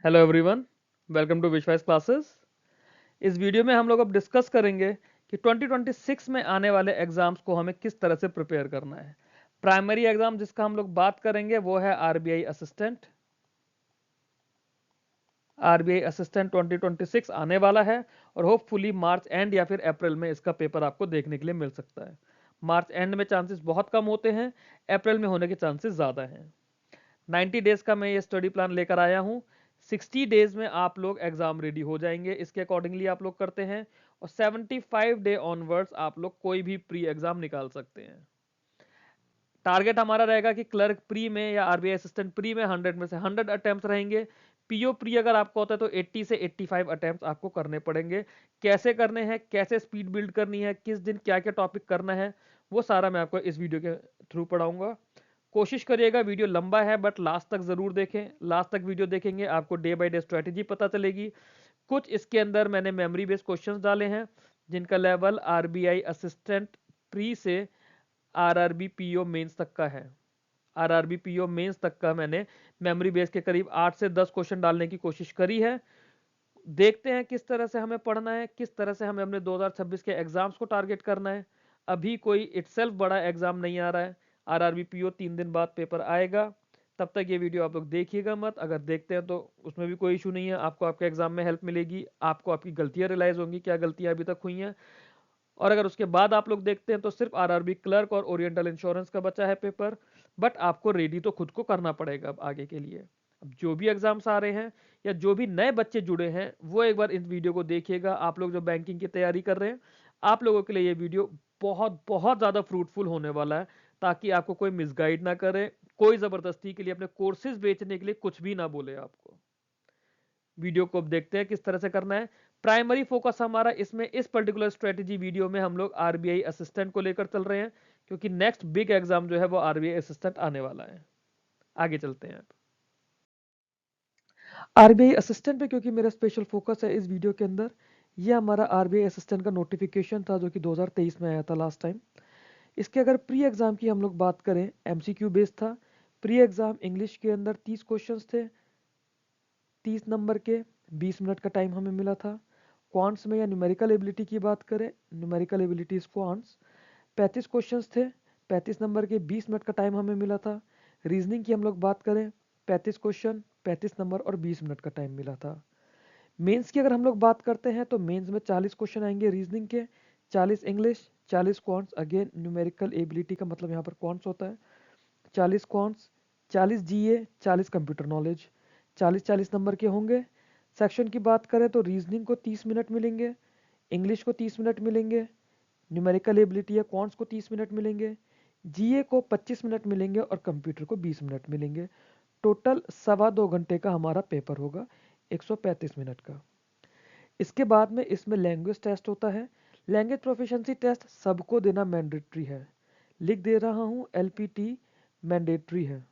Hello everyone, welcome to विश्वास classes. इस video में हम लोग अब डिस्कस करेंगे कि 2026 में आने वाले एग्जाम्स को हमें किस तरह से प्रिपेयर करना है। प्राइमरी एग्जाम जिसका हम लोग बात करेंगे वो है आरबीआई असिस्टेंट। आरबीआई असिस्टेंट 2026 आने वाला है और होपफुली मार्च एंड या फिर अप्रैल में इसका पेपर आपको देखने के लिए मिल सकता है। मार्च एंड में चांसेस बहुत कम होते हैं, अप्रैल में होने के चांसेस ज़्यादा हैं। 90 डेज का मैं ये स्टडी प्लान लेकर आया हूँ। 60 डेज में आप लोग एग्जाम रेडी हो जाएंगे, इसके अकॉर्डिंगली आप लोग करते हैं। और 75 डे ऑनवर्ड्स आप लोग कोई भी प्री एग्जाम निकाल सकते हैं। टारगेट हमारा रहेगा कि क्लर्क प्री में या आरबीआई असिस्टेंट प्री में 100 में से 100 अटेम्प्ट रहेंगे। पीओ प्री अगर आपको होता है तो 80 से 85 अटेम्प्ट आपको करने पड़ेंगे। कैसे करने हैं, कैसे स्पीड बिल्ड करनी है, किस दिन क्या क्या टॉपिक करना है, वो सारा मैं आपको इस वीडियो के थ्रू पढ़ाऊंगा। कोशिश करिएगा, वीडियो लंबा है बट लास्ट तक जरूर देखें। लास्ट तक वीडियो देखेंगे आपको डे बाय डे स्ट्रेटेजी पता चलेगी। कुछ इसके अंदर मैंने मेमोरी बेस्ड क्वेश्चंस डाले हैं जिनका लेवल आरबीआई असिस्टेंट प्री से आरआरबी पीओ मेंस तक का है। आरआरबी पीओ मेंस तक का मैंने मेमोरी बेस के करीब 8 से 10 क्वेश्चन डालने की कोशिश करी है। देखते हैं किस तरह से हमें पढ़ना है, किस तरह से हमें अपने 2026 के एग्जाम्स को टारगेट करना है। अभी कोई इटसेल्फ बड़ा एग्जाम नहीं आ रहा है। आरआरबी पीओ 3 दिन बाद पेपर आएगा, तब तक ये वीडियो आप लोग देखिएगा मत। अगर देखते हैं तो उसमें भी कोई इशू नहीं है, आपको आपके एग्जाम में हेल्प मिलेगी, आपको आपकी गलतियां रियलाइज होंगी क्या गलतियां अभी तक हुई हैं। और अगर उसके बाद आप लोग देखते हैं तो सिर्फ आरआरबी क्लर्क और ओरिएंटल इंश्योरेंस का बचा है पेपर। बट आपको रेडी तो खुद को करना पड़ेगा अब आगे के लिए। अब जो भी एग्जाम्स आ रहे हैं या जो भी नए बच्चे जुड़े हैं वो एक बार इस वीडियो को देखिएगा। आप लोग जो बैंकिंग की तैयारी कर रहे हैं, आप लोगों के लिए ये वीडियो बहुत बहुत ज़्यादा फ्रूटफुल होने वाला है, ताकि आपको कोई मिसगाइड ना करे, कोई ज़बरदस्ती के लिए अपने कोर्सेज बेचने के लिए कुछ भी ना बोले आपको। वीडियो को अब देखते हैं किस तरह से करना है। प्राइमरी फोकस हमारा इसमें इस पर्टिकुलर स्ट्रेटेजी वीडियो में हम लोग आरबीआई असिस्टेंट को लेकर चल रहे हैं, क्योंकि नेक्स्ट बिग एग्जाम जो है वो आरबीआई असिस्टेंट आने वाला है। आगे चलते हैं। आरबीआई असिस्टेंट पे क्योंकि मेरा स्पेशल फोकस है इस वीडियो के अंदर, ये हमारा आरबीआई असिस्टेंट का नोटिफिकेशन था जो कि 2023 में आया था लास्ट टाइम। इसके अगर प्री एग्जाम की हम लोग बात करें, एमसीक्यू बेस्ड था। प्री एग्जाम इंग्लिश के अंदर 30 क्वेश्चंस थे, 30 नंबर के, 20 मिनट का टाइम हमें मिला था। क्वांट्स में या न्यूमेरिकल एबिलिटी की बात करें, न्यूमेरिकल एबिलिटीज क्वांट्स 35 क्वेश्चंस थे, 35 नंबर के, 20 मिनट का टाइम हमें मिला था। रीजनिंग की हम लोग बात करें, 35 क्वेश्चन, 35 नंबर और 20 मिनट का टाइम मिला था। मेंस की अगर हम लोग बात करते हैं तो मेंस में 40 क्वेश्चन आएंगे रीजनिंग के, 40 English, 40 quants, again numerical ability का मतलब यहाँ पर क्वांट्स होता है, 40 क्वांट्स, 40 जीए, 40 कंप्यूटर नॉलेज, 40-40 नंबर के होंगे। सेक्शन की बात करें तो रीजनिंग को 30 मिनट मिलेंगे, इंग्लिश को 30 मिनट मिलेंगे, न्यूमेरिकल एबिलिटी या क्वांट्स को 30 मिनट मिलेंगे, जीए को 25 मिनट मिलेंगे और कंप्यूटर को 20 मिनट मिलेंगे। टोटल 2.25 घंटे का हमारा पेपर होगा, 135 मिनट का। इसके बाद में इसमें लैंग्वेज टेस्ट होता है। लैंग्वेज प्रोफिशिएंसी टेस्ट सबको देना मैंडेटरी है, लिख दे रहा हूँ, एलपीटी मैंडेटरी है।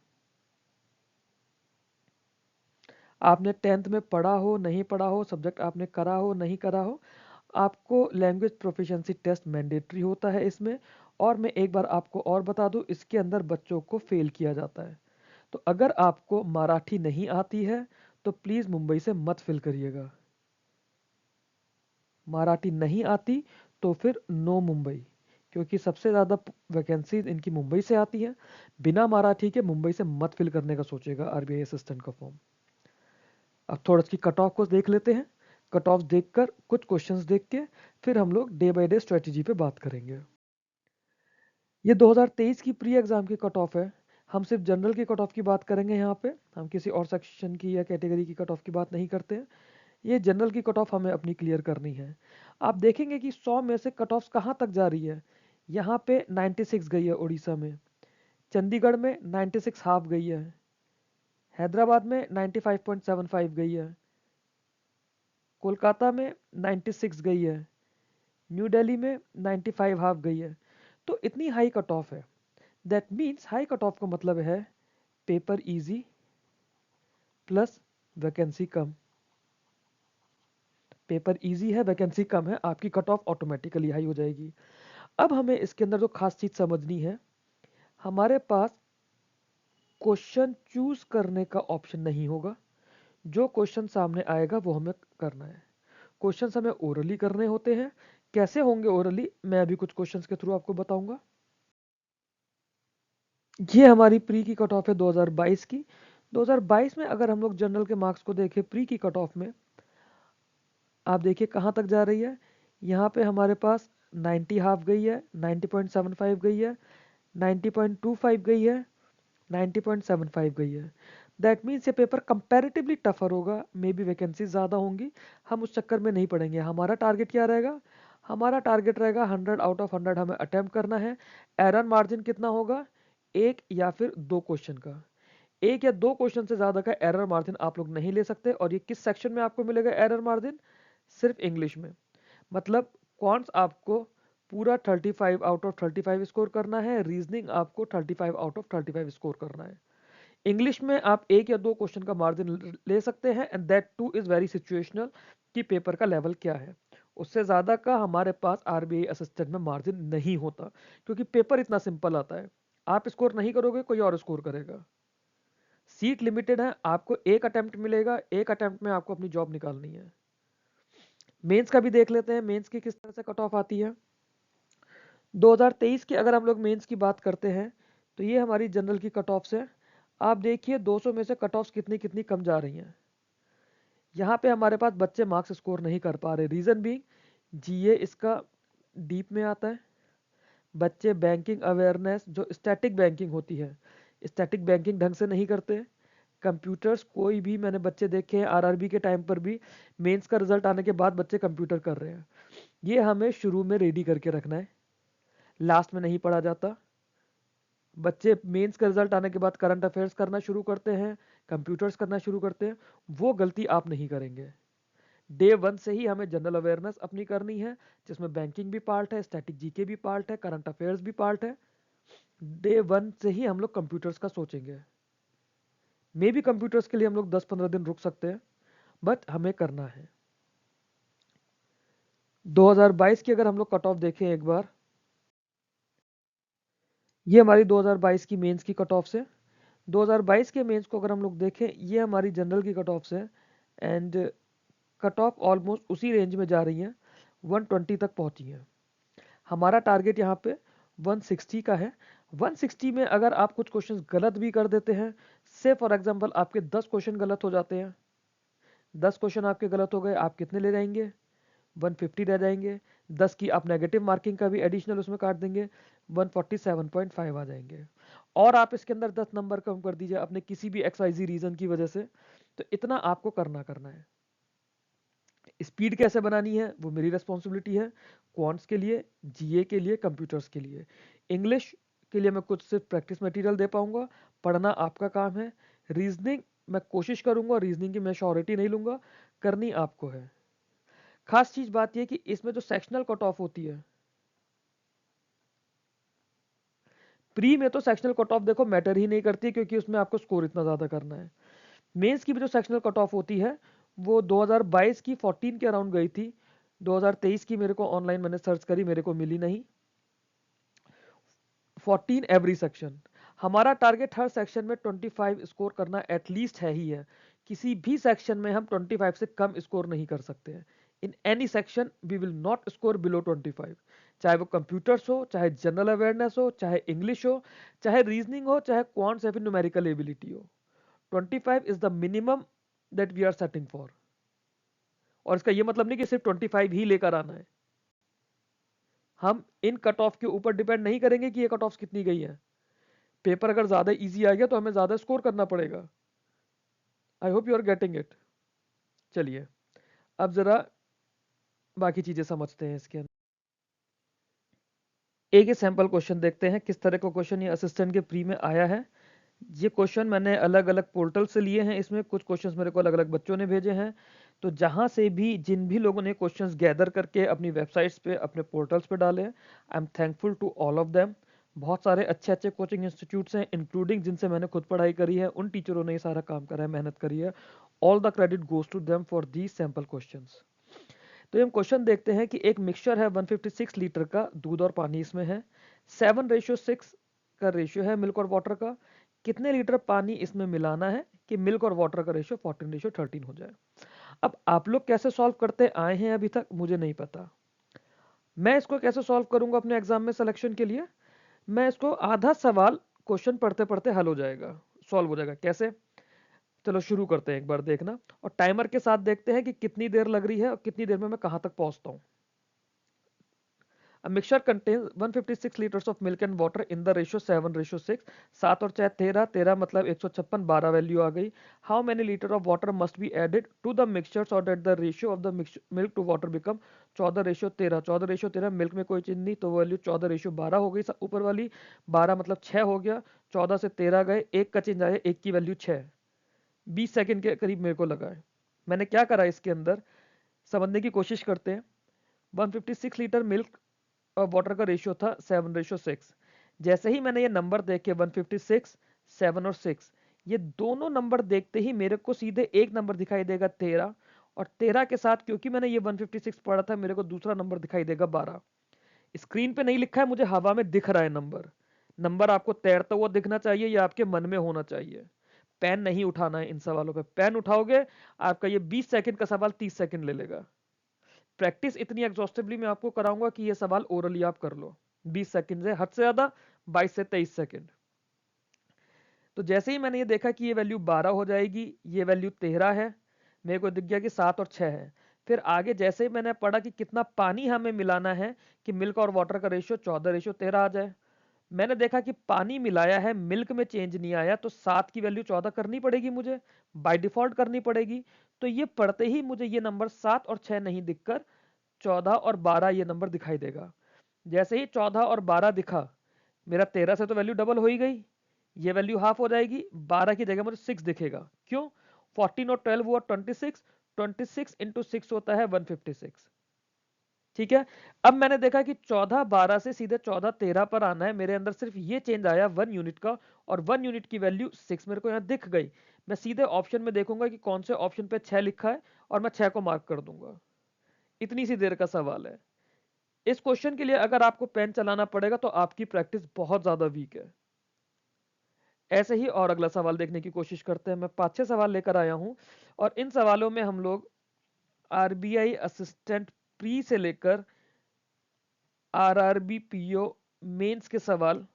आपने 10th में पढ़ा हो नहीं पढ़ा हो, सब्जेक्ट आपने करा हो नहीं करा हो, आपको लैंग्वेज प्रोफिशिएंसी टेस्ट मैंडेटरी होता है इसमें। और मैं एक बार आपको और बता दूं, इसके अंदर बच्चों को फेल किया जाता है। तो अगर आपको मराठी नहीं आती है तो प्लीज़ मुंबई से मत फिल करिएगा। मराठी नहीं आती तो फिर नो मुंबई, क्योंकि सबसे ज़्यादा वैकेंसीज इनकी मुंबई से आती हैं। बिना मराठी के मुंबई से मत फिल करने का सोचेगा आरबीआई असिस्टेंट का फॉर्म। अब थोड़ा इसकी कट ऑफ को देख लेते हैं। कट ऑफ देखकर कुछ क्वेश्चंस देख के फिर हम लोग डे बाय डे स्ट्रेटेजी पे बात करेंगे। ये 2023 की प्री एग्जाम की कट ऑफ है। हम सिर्फ जनरल की कट ऑफ की बात करेंगे यहाँ पे, हम किसी और सेक्शन की या कैटेगरी की कट ऑफ की बात नहीं करते हैं। ये जनरल की कट ऑफ हमें अपनी क्लियर करनी है। आप देखेंगे कि 100 में से कट ऑफ कहाँ तक जा रही है। यहाँ पे 96 गई है उड़ीसा में, चंडीगढ़ में 96 हाफ गई है, हैदराबाद में 95.75 गई है, कोलकाता में 96 गई है, न्यू दिल्ली में 95 हाफ गई है। तो इतनी हाई कट ऑफ है। That means high cut off का मतलब है पेपर इजी प्लस वैकेंसी कम। पेपर इजी है, वैकेंसी कम है, आपकी कट ऑफ ऑटोमेटिकली हाई हो जाएगी। अब हमें इसके अंदर जो खास चीज समझनी है, हमारे पास क्वेश्चन चूज करने का ऑप्शन नहीं होगा। जो क्वेश्चन सामने आएगा वो हमें करना है। क्वेश्चन हमें ओरली करने होते हैं। कैसे होंगे ओरली, मैं अभी कुछ क्वेश्चंस के थ्रू आपको बताऊंगा। ये हमारी प्री की कट ऑफ है 2022 की। 2022 में अगर हम लोग जनरल के मार्क्स को देखें प्री की कट ऑफ में, आप देखिए कहाँ तक जा रही है। यहाँ पे हमारे पास 90 हाफ गई है, 90.75 गई है, 90.25 गई है, 90.75 गई है। दैट मीन्स ये पेपर कंपैरेटिवली टफर होगा, मे बी वैकेंसी ज़्यादा होंगी, हम उस चक्कर में नहीं पड़ेंगे। हमारा टारगेट क्या रहेगा? हमारा टारगेट रहेगा 100 आउट ऑफ 100 हमें अटेम्प्ट करना है। एरर मार्जिन कितना होगा? एक या फिर दो क्वेश्चन का। एक या दो क्वेश्चन से ज़्यादा का एरर मार्जिन आप लोग नहीं ले सकते। और ये किस सेक्शन में आपको मिलेगा एरर मार्जिन? सिर्फ इंग्लिश में। मतलब क्वांट्स आपको पूरा 35 आउट ऑफ 35 स्कोर करना है, रीजनिंग आपको 35 आउट ऑफ 35 स्कोर करना है। इंग्लिश में आप एक या दो क्वेश्चन का मार्जिन ले सकते हैं, and that two is very situational कि पेपर का लेवल क्या है। उससे ज़्यादा का हमारे पास आरबीआई असिस्टेंट में मार्जिन नहीं होता, क्योंकि पेपर इतना सिंपल आता है। आप स्कोर नहीं करोगे, कोई और स्कोर करेगा। सीट लिमिटेड है, आपको एक अटेम्प्ट मिलेगा, एक अटेम्प्ट में आपको अपनी जॉब निकालनी है। मेंस का भी देख लेते हैं, मेंस की किस तरह से कट ऑफ आती है। 2023 की अगर हम लोग मेंस की बात करते हैं तो ये हमारी जनरल की कट ऑफ से, आप देखिए 200 में से कट ऑफ कितनी कितनी कम जा रही हैं। यहाँ पे हमारे पास बच्चे मार्क्स स्कोर नहीं कर पा रहे। रीज़न भी जीए इसका डीप में आता है। बच्चे बैंकिंग अवेयरनेस, जो स्टैटिक बैंकिंग होती है, स्टैटिक बैंकिंग ढंग से नहीं करते। कंप्यूटर्स, कोई भी मैंने बच्चे देखे हैं आरआरबी के टाइम पर भी, मेंस का रिजल्ट आने के बाद बच्चे कंप्यूटर कर रहे हैं। ये हमें शुरू में रेडी करके रखना है, लास्ट में नहीं पढ़ा जाता। बच्चे मेंस का रिजल्ट आने के बाद करंट अफेयर्स करना शुरू करते हैं, कंप्यूटर्स करना शुरू करते हैं। वो गलती आप नहीं करेंगे। डे वन से ही हमें जनरल अवेयरनेस अपनी करनी है, जिसमें बैंकिंग भी पार्ट है, स्टैटिक जीके भी पार्ट है, करंट अफेयर्स भी पार्ट है। डे वन से ही हम लोग कंप्यूटर्स का सोचेंगे। मे भी कंप्यूटर्स के लिए हम लोग 10-15 दिन रुक सकते हैं, बट हमें करना है। 2022 की अगर हम लोग कट ऑफ देखें एक बार, ये हमारी 2022 की मेंस की कट ऑफ से। 2022 के मेंस को अगर हम लोग देखें, ये हमारी जनरल की कट ऑफ से, एंड कट ऑफ ऑलमोस्ट उसी रेंज में जा रही है, 120 तक पहुंची है। हमारा टारगेट यहाँ पे 160 का है। 160 में अगर आप कुछ क्वेश्चंस गलत भी कर देते हैं, से फॉर एग्जांपल आपके 10 क्वेश्चन गलत हो जाते हैं, 10 क्वेश्चन आपके गलत हो गए, आप कितने ले जाएंगे? 150 रह जाएंगे। 10 की आप नेगेटिव मार्किंग का भी एडिशनल उसमें काट देंगे, 147.5 आ जाएंगे। और आप इसके अंदर 10 नंबर कम कर दीजिए अपने किसी भी XYZ रीजन की वजह से, तो इतना आपको करना है। स्पीड कैसे बनानी है वो मेरी रेस्पॉन्सिबिलिटी है, क्वांट्स के लिए, जीए के लिए, कंप्यूटर्स के लिए। इंग्लिश के लिए मैं कुछ सिर्फ प्रैक्टिस मटेरियल दे पाऊंगा, पढ़ना आपका काम है। रीजनिंग मैं कोशिश करूंगा, रीजनिंग की मैं श्योरिटी नहीं लूंगा, करनी आपको है। खास चीज बात यह कि इसमें जो सेक्शनल कट ऑफ होती है, प्री में तो सेक्शनल कट ऑफ देखो मैटर ही नहीं करती, क्योंकि उसमें आपको स्कोर इतना ज्यादा करना है। मेंस की भी जो सेक्शनल कट ऑफ होती है वो 2022 की 14 के अराउंड गई थी। 2023 की मेरे को ऑनलाइन मैंने सर्च करी, मेरे को मिली नहीं। 14 एवरी सेक्शन। हमारा टारगेट हर सेक्शन में 25 स्कोर करना एटलीस्ट है ही है। किसी भी सेक्शन में हम 25 से कम स्कोर नहीं कर सकते हैं। In any section we will not score below 25, चाहे वो कंप्यूटर्स हो, चाहे जनरल अवेयरनेस हो, चाहे इंग्लिश हो, चाहे रीजनिंग हो, चाहे क्वांट्स या फिर न्यूमेरिकल एबिलिटी हो। 25 is the minimum that we are setting for. और इसका ये मतलब नहीं कि सिर्फ 25 ही लेकर आना है। हम इन कट ऑफ के ऊपर डिपेंड नहीं करेंगे कि ये कट ऑफ कितनी गई है। पेपर अगर ज्यादा इजी आ गया तो हमें ज्यादा स्कोर करना पड़ेगा। I hope you are getting it. चलिए अब जरा बाकी चीजें समझते हैं इसके अंदर। एक ही सैंपल क्वेश्चन देखते हैं किस तरह का क्वेश्चन ये असिस्टेंट के प्री में आया है। ये क्वेश्चन मैंने अलग अलग पोर्टल से लिए हैं, इसमें कुछ क्वेश्चंस मेरे को अलग अलग बच्चों ने भेजे हैं। तो जहां से भी जिन भी लोगों ने क्वेश्चंस गैदर करके अपनी वेबसाइट्स पे, अपने पोर्टल्स पे डाले हैं, I am thankful to all of them. बहुत सारे अच्छे अच्छे कोचिंग इंस्टीट्यूट्स हैं, इंक्लूडिंग जिनसे मैंने खुद पढ़ाई करी है, उन टीचरों ने ये सारा काम करा है, मेहनत करी है। All the credit goes to them for the sample question. तो हम क्वेश्चन देखते हैं कि एक मिक्सचर है 156 लीटर का, दूध और पानी इसमें है, 7:6 का रेशियो है मिल्क और वाटर का। कितने लीटर पानी इसमें मिलाना है, कि मिल्क और वाटर का रेशियो 14:13 हो जाए। अब आप लोग कैसे सॉल्व करते आए हैं अभी तक मुझे नहीं पता। मैं इसको कैसे सॉल्व करूंगा अपने एग्जाम में सिलेक्शन के लिए, मैं इसको आधा सवाल क्वेश्चन पढ़ते पढ़ते हल हो जाएगा, सॉल्व हो जाएगा। कैसे? चलो शुरू करते हैं, एक बार देखना और टाइमर के साथ देखते हैं कि कितनी देर लग रही है और कितनी देर में मैं कहां तक पहुंचता हूं। A mixture contains 156 liters of milk and water in the ratio 7:6। 7 और 4 13, 13 मतलब 156, 12 वैल्यू आ गई। How many liter of water must be added to the mixture so that the ratio of the milk to water become 14:13। 14:13 milk में कोई चीज नहीं तो value 14:12 हो गई ऊपर वाली। 12 मतलब 6 हो गया, 14 से 13 गए, एक का चेंज आया, एक की वैल्यू 6। 20 सेकंड के करीब मेरे को लगा है। मैंने क्या करा इसके अंदर समझने की कोशिश करते हैं। 156 लीटर मिल्क और वाटर का रेशियो था 7:6। जैसे ही मैंने ये नंबर देखे 156, 7 और 6, ये दोनों नंबर देखते ही मेरे को सीधे एक नंबर दिखाई देगा 13, और 13 के साथ क्योंकि मैंने ये 156 पढ़ा था मेरे को दूसरा नंबर दिखाई देगा 12। स्क्रीन पे नहीं लिखा है, मुझे हवा में दिख रहा है नंबर। नंबर आपको तैरता हुआ दिखना चाहिए या आपके मन में होना चाहिए। पेन नहीं उठाना है इन सवालों पे, पेन उठाओगे आपका ये 20 सेकंड का सवाल 30 सेकंड ले लेगा। प्रैक्टिस इतनी एग्जॉस्टिवली मैं आपको कराऊंगा कि ये सवाल ओरली आप कर लो 20 सेकंड से हद से ज्यादा 22 से 23 सेकंड। तो जैसे ही मैंने ये देखा कि ये वैल्यू 12 हो जाएगी, ये वैल्यू 13 है, मेरे को दिख गया कि 7 और 6 है। फिर आगे जैसे ही मैंने पढ़ा कि कितना पानी हमें मिलाना है कि मिल्क और वाटर का रेशियो 14:13 आ जाए। मैंने देखा कि पानी मिलाया है, मिल्क में चेंज नहीं आया, तो 7 की वैल्यू 14 करनी पड़ेगी मुझे, बाय डिफॉल्ट करनी पड़ेगी। तो ये पढ़ते ही मुझे ये नंबर 7 और 6 नहीं दिखकर 14 और 12 ये नंबर दिखाई देगा। जैसे ही 14 और 12 दिखा, मेरा 13 से तो वैल्यू डबल हो ही गई, ये वैल्यू हाफ हो जाएगी, 12 की जगह मुझे 6 दिखेगा। क्यों? 14 और 12 हुआ 26, 26 इंटू 6 होता है 156। ठीक है। अब मैंने देखा कि 14 12 से सीधे 14 13 पर आना है, मेरे अंदर सिर्फ ये चेंज आया 1 यूनिट का, और 1 यूनिट की वैल्यू 6 मेरे को यहां दिख गई। मैं सीधे ऑप्शन में देखूंगा कि कौन से ऑप्शन पे 6 लिखा है और मैं 6 को मार्क कर दूंगा। इतनी सी देर का सवाल है। इस क्वेश्चन के लिए अगर आपको पेन चलाना पड़ेगा तो आपकी प्रैक्टिस बहुत ज्यादा वीक है। ऐसे ही और अगला सवाल देखने की कोशिश करते हैं। मैं 5-6 सवाल लेकर आया हूं और इन सवालों में हम लोग आरबीआई असिस्टेंट प्री से लेकर आरआरबी पीओ मेंस के सवाल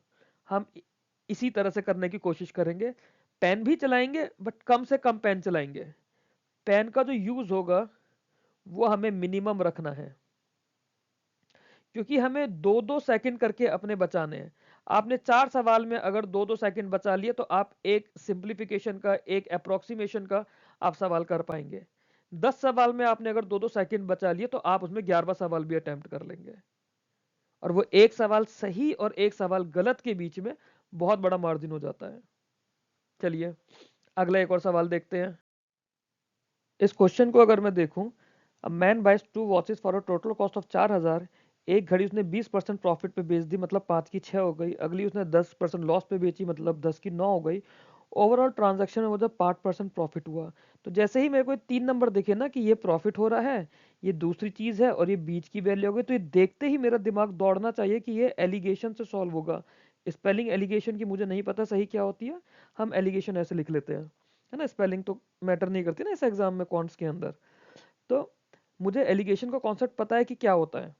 हम इसी तरह से करने की कोशिश करेंगे। पेन भी चलाएंगे बट कम से कम पेन चलाएंगे। पेन का जो यूज होगा वो हमें मिनिमम रखना है, क्योंकि हमें 2-2 सेकंड करके अपने बचाने हैं। आपने 4 सवाल में अगर 2-2 सेकंड बचा लिए तो आप एक सिंप्लीफिकेशन का, एक अप्रोक्सीमेशन का आप सवाल कर पाएंगे। 10 सवाल में आपने अगर 2-2 सेकंड बचा लिए तो आप उसमें 11वां सवाल भी अटेम्प्ट कर लेंगे, और वो एक सवाल सही और एक सवाल गलत के बीच में बहुत बड़ा मार्जिन हो जाता है। चलिए अगला एक और सवाल देखते हैं। इस क्वेश्चन को अगर मैं देखूं, a man buys 2 watches for a total cost of 4000। एक घड़ी उसने 20% प्रॉफिट पे बेच दी, मतलब 5 की 6 हो गई। अगली उसने 10% लॉस पे बेची, मतलब 10 की 9 हो गई। ओवरऑल ट्रांजैक्शन में मतलब 5% प्रॉफिट हुआ। तो जैसे ही मेरे को 3 नंबर दिखे ना कि ये प्रॉफिट हो रहा है, ये दूसरी चीज है और ये बीच की वैल्यू हो गई, तो ये देखते ही मेरा दिमाग दौड़ना चाहिए कि ये एलिगेशन से सॉल्व होगा। स्पेलिंग एलिगेशन की मुझे नहीं पता सही क्या होती है, हम एलिगेशन ऐसे लिख लेते हैं, है ना। स्पेलिंग तो मैटर नहीं करती ना इस एग्जाम में कॉन्ट्स के अंदर। तो मुझे एलिगेशन का कॉन्सेप्ट पता है कि क्या होता है,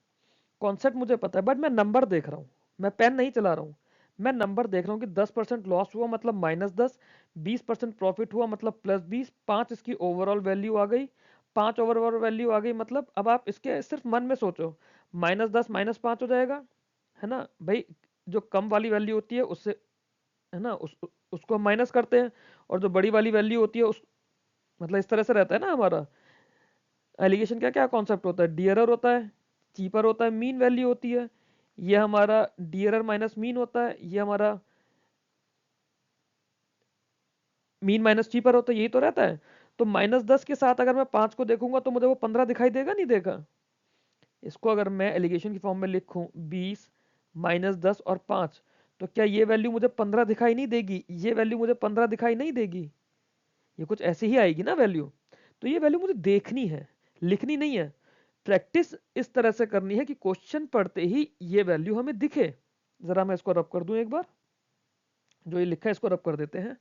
कॉन्सेप्ट मुझे पता है, बट मैं नंबर देख रहा हूँ, मैं पेन नहीं चला रहा हूँ। मैं नंबर देख रहा हूँ कि 10% लॉस हुआ मतलब -10, 20% प्रॉफिट हुआ मतलब +20, 5 इसकी ओवरऑल वैल्यू आ गई, 5 ओवरऑल वैल्यू आ गई। मतलब अब आप इसके सिर्फ मन में सोचो, -10 -5 हो जाएगा, है ना भाई। जो कम वाली वैल्यू होती है उससे, है ना, उसको हम माइनस करते हैं, और जो बड़ी वाली वैल्यू होती है उस, मतलब इस तरह से रहता है ना हमारा एलिगेशन। क्या क्या कॉन्सेप्ट होता है, डियरर होता है, चीपर होता है, मीन वैल्यू होती है। ये हमारा डियरर माइनस मीन होता है, ये हमारा मीन माइनस चीपर होता है, यही तो रहता है। तो -10 के साथ अगर मैं 5 को देखूंगा तो मुझे वो 15 दिखाई देगा नहीं देगा। इसको अगर मैं एलिगेशन की फॉर्म में लिखूं 20 -10 और 5, तो क्या ये वैल्यू मुझे 15 दिखाई नहीं देगी, ये वैल्यू मुझे 15 दिखाई नहीं देगी, ये कुछ ऐसे ही आएगी ना वैल्यू। तो ये वैल्यू मुझे देखनी है, लिखनी नहीं है। प्रैक्टिस इस तरह से करनी है कि क्वेश्चन पढ़ते ही ये वैल्यू हमें दिखे। जरा मैं इसको रब कर दूं एक बार, जो ये लिखा है इसको रब कर देते हैं।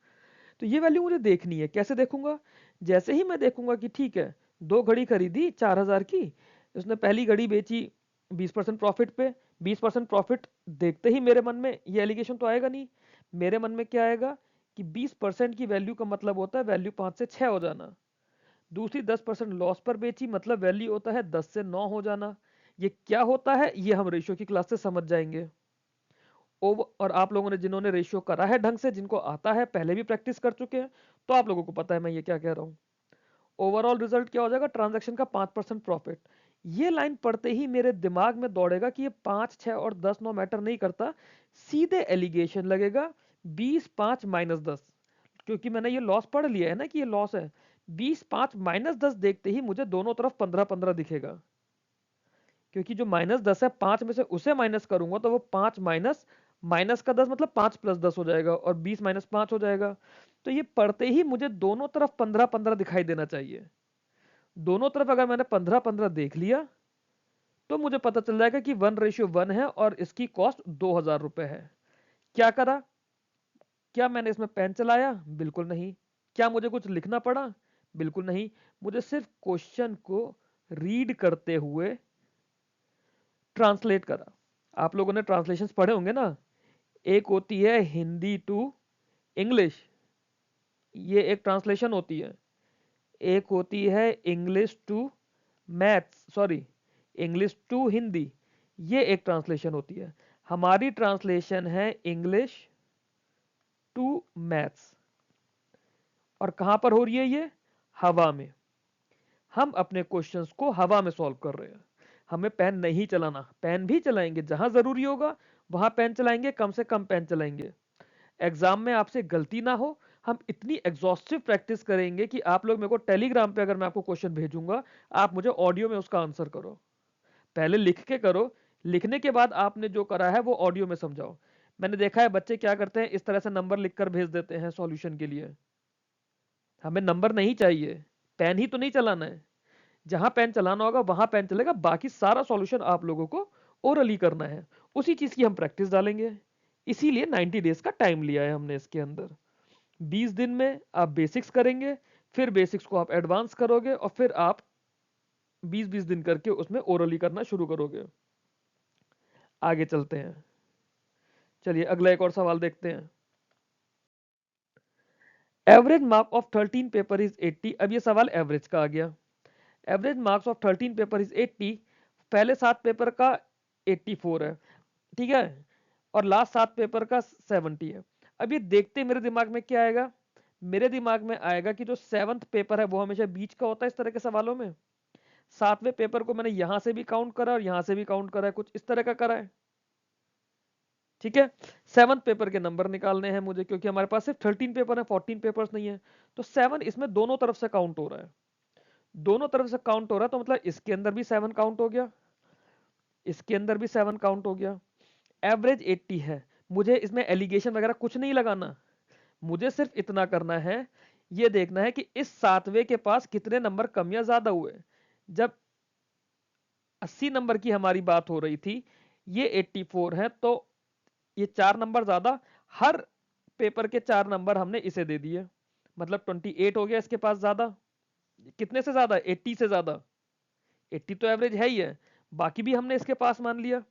तो ये वैल्यू मुझे देखनी है। कैसे देखूंगा? जैसे ही मैं देखूंगा कि ठीक है, 2 घड़ी खरीदी 4000 की, उसने पहली घड़ी बेची 20% प्रॉफिट पे, 20% प्रॉफिट देखते ही मेरे मन में ये एलिगेशन तो आएगा नहीं। मेरे मन में क्या आएगा कि 20% की वैल्यू का मतलब होता है वैल्यू 5 से 6 हो जाना। दूसरी 10% लॉस पर बेची, मतलब वैल्यू होता है 10 से 9 हो जाना। ये क्या होता है ये हम रेशियो की क्लास से समझ जाएंगे। और आप लोगों ने जिन्होंने रेशियो करा है ढंग से, जिनको आता है, पहले भी प्रैक्टिस कर चुके हैं, तो आप लोगों को पता है मैं ये क्या कह रहा हूं। ओवरऑल रिजल्ट क्या हो जाएगा? ट्रांजैक्शन का 5% प्रॉफिट। ये लाइन पढ़ते ही मेरे दिमाग में दौड़ेगा कि ये 5, 6 और 10, 9 मैटर नहीं करता, सीधे एलिगेशन लगेगा 20, 5 माइनस 10, क्योंकि मैंने ये लॉस पढ़ लिया है ना कि ये लॉस है। 20, 5 माइनस 10 देखते ही मुझे दोनों तरफ 15, 15 दिखेगा, क्योंकि जो माइनस 10 है 5 में से उसे माइनस करूंगा तो वो 5 माइनस माइनस का 10 मतलब 5 प्लस 10 हो जाएगा, और 20 माइनस 5 हो जाएगा। तो ये पढ़ते ही मुझे दोनों तरफ 15, 15 दिखाई देना चाहिए। दोनों तरफ अगर मैंने 15, 15 देख लिया तो मुझे पता चल जाएगा कि 1:1 है और इसकी कॉस्ट 2000 रुपए है। क्या करा? क्या मैंने इसमें पेन चलाया? बिल्कुल नहीं। क्या मुझे कुछ लिखना पड़ा? बिल्कुल नहीं। मुझे सिर्फ क्वेश्चन को रीड करते हुए ट्रांसलेट करा। आप लोगों ने ट्रांसलेशंस पढ़े होंगे ना, एक होती है हिंदी टू इंग्लिश, ये एक ट्रांसलेशन होती है। एक होती है English to maths, sorry, English to Hindi, ये एक ट्रांसलेशन होती है। हमारी ट्रांसलेशन है इंग्लिश टू मैथ्स। और कहां पर हो रही है ये? हवा में। हम अपने क्वेश्चंस को हवा में सॉल्व कर रहे हैं। हमें पेन नहीं चलाना। पेन भी चलाएंगे जहां जरूरी होगा, वहां पेन चलाएंगे, कम से कम पेन चलाएंगे। एग्जाम में आपसे गलती ना हो, हम इतनी एग्जॉस्टिव प्रैक्टिस करेंगे कि आप लोग मेरे को टेलीग्राम पे अगर मैं आपको क्वेश्चन भेजूंगा, आप मुझे ऑडियो में उसका आंसर करो। पहले लिख के करो, लिखने के बाद आपने जो करा है वो ऑडियो में समझाओ। मैंने देखा है बच्चे क्या करते हैं, इस तरह से नंबर लिखकर भेज देते हैं सॉल्यूशन के लिए। हमें नंबर नहीं चाहिए, पेन ही तो नहीं चलाना है। जहां पेन चलाना होगा वहां पेन चलेगा, बाकी सारा सॉल्यूशन आप लोगों को ओरली करना है। उसी चीज की हम प्रैक्टिस डालेंगे। इसीलिए 90 डेज का टाइम लिया है हमने इसके अंदर। 20 दिन में आप बेसिक्स करेंगे, फिर बेसिक्स को आप एडवांस करोगे, और फिर आप 20-20 दिन करके उसमें ओरली करना शुरू करोगे। आगे चलते हैं। चलिए अगला एक और सवाल देखते हैं। Average mark of 13 paper is 80। अब ये सवाल एवरेज का आ गया। Average marks of 13 paper is 80। पहले 7 पेपर का 84 है, ठीक है, और लास्ट 7 पेपर का 70 है। अब ये देखते मेरे दिमाग में क्या आएगा? मेरे दिमाग में आएगा कि जो 7th पेपर है वो हमेशा बीच का होता है इस तरह के सवालों में। 7वें पेपर को मैंने यहां से भी काउंट करा और यहां से भी काउंट करा है, कुछ इस तरह का करा है, ठीक है। 7th पेपर के नंबर निकालने हैं मुझे, क्योंकि हमारे पास सिर्फ 13 पेपर है, 14 पेपर्स नहीं है। तो 7 इसमें दोनों तरफ से काउंट हो रहा है। दोनों तरफ से काउंट हो रहा है तो मतलब इसके अंदर भी 7 काउंट हो गया, इसके अंदर भी 7 काउंट हो गया। एवरेज 80 है। मुझे इसमें एलिगेशन वगैरह कुछ नहीं लगाना, मुझे सिर्फ इतना करना है, ये देखना है कि इस 7वें के पास कितने नंबर कम या ज्यादा हुए। जब 80 नंबर की हमारी बात हो रही थी, ये 84 है, तो ये 4 नंबर ज्यादा, हर पेपर के 4 नंबर हमने इसे दे दिए, मतलब 28 हो गया इसके पास ज्यादा। कितने से ज्यादा? 80 से ज्यादा। 80 तो एवरेज है ही है, बाकी भी हमने इसके पास मान लिया।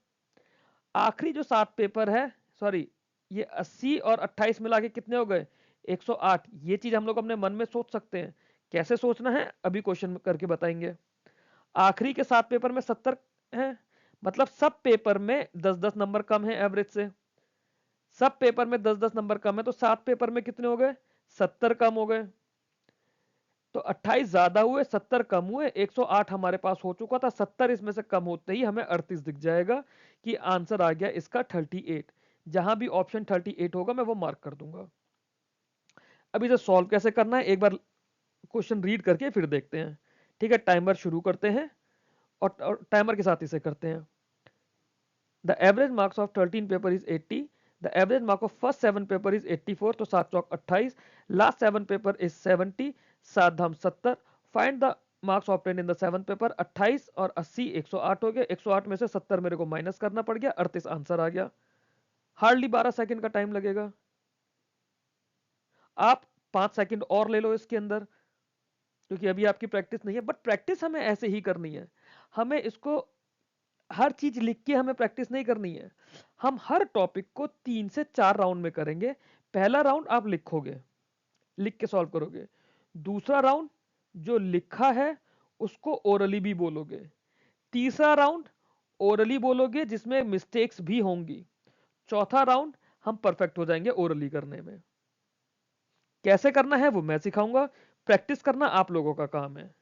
आखिरी जो 7 पेपर है, सॉरी, ये 80 और 28 मिला के कितने हो गए? 108। ये चीज हम लोग अपने मन में सोच सकते हैं। कैसे सोचना है अभी क्वेश्चन करके बताएंगे। आखिरी के 7 पेपर में 70 है, मतलब सब पेपर में 10-10 नंबर कम है एवरेज से। सब पेपर में 10-10 नंबर कम है, तो 7 पेपर में कितने हो गए? 70 कम हो गए। तो 28 ज्यादा हुए, 70 कम हुए, 108 हमारे पास हो चुका था। 70 इसमें से कम होते ही हमें 38 दिख जाएगा कि आंसर आ गया इसका 38। जहां भी ऑप्शन 38 होगा मैं वो मार्क कर दूंगा। अब इसे सॉल्व कैसे करना है एक बार क्वेश्चन रीड करके फिर देखते हैं, ठीक है। टाइमर शुरू करते हैं और टाइमर के साथ इसे करते हैं। The average marks of 13 paper is 80। The average mark of first 7 paper is 84, तो 7 चौक 28। Last 7 paper is 70, 7 Dham 70। Find the marks obtained in the 7th paper. 28 और 80 108 हो गए, 108 में से 70 मेरे को माइनस करना पड़ गया, 38 आंसर आ गया। हार्डली 12 सेकंड का टाइम लगेगा। आप 5 सेकंड और ले लो इसके अंदर, क्योंकि अभी आपकी प्रैक्टिस नहीं है, बट प्रैक्टिस हमें ऐसे ही करनी है। हमें इसको हर चीज लिख के हमें प्रैक्टिस नहीं करनी है। हम हर टॉपिक को 3 से 4 राउंड में करेंगे। पहला राउंड आप लिखोगे, लिख के सॉल्व करोगे। दूसरा राउंड जो लिखा है उसको ओरली भी बोलोगे। तीसरा राउंड ओरली बोलोगे जिसमें मिस्टेक्स भी होंगी। चौथा राउंड हम परफेक्ट हो जाएंगे ओरली करने में। कैसे करना है वो मैं सिखाऊंगा, प्रैक्टिस करना आप लोगों का काम है।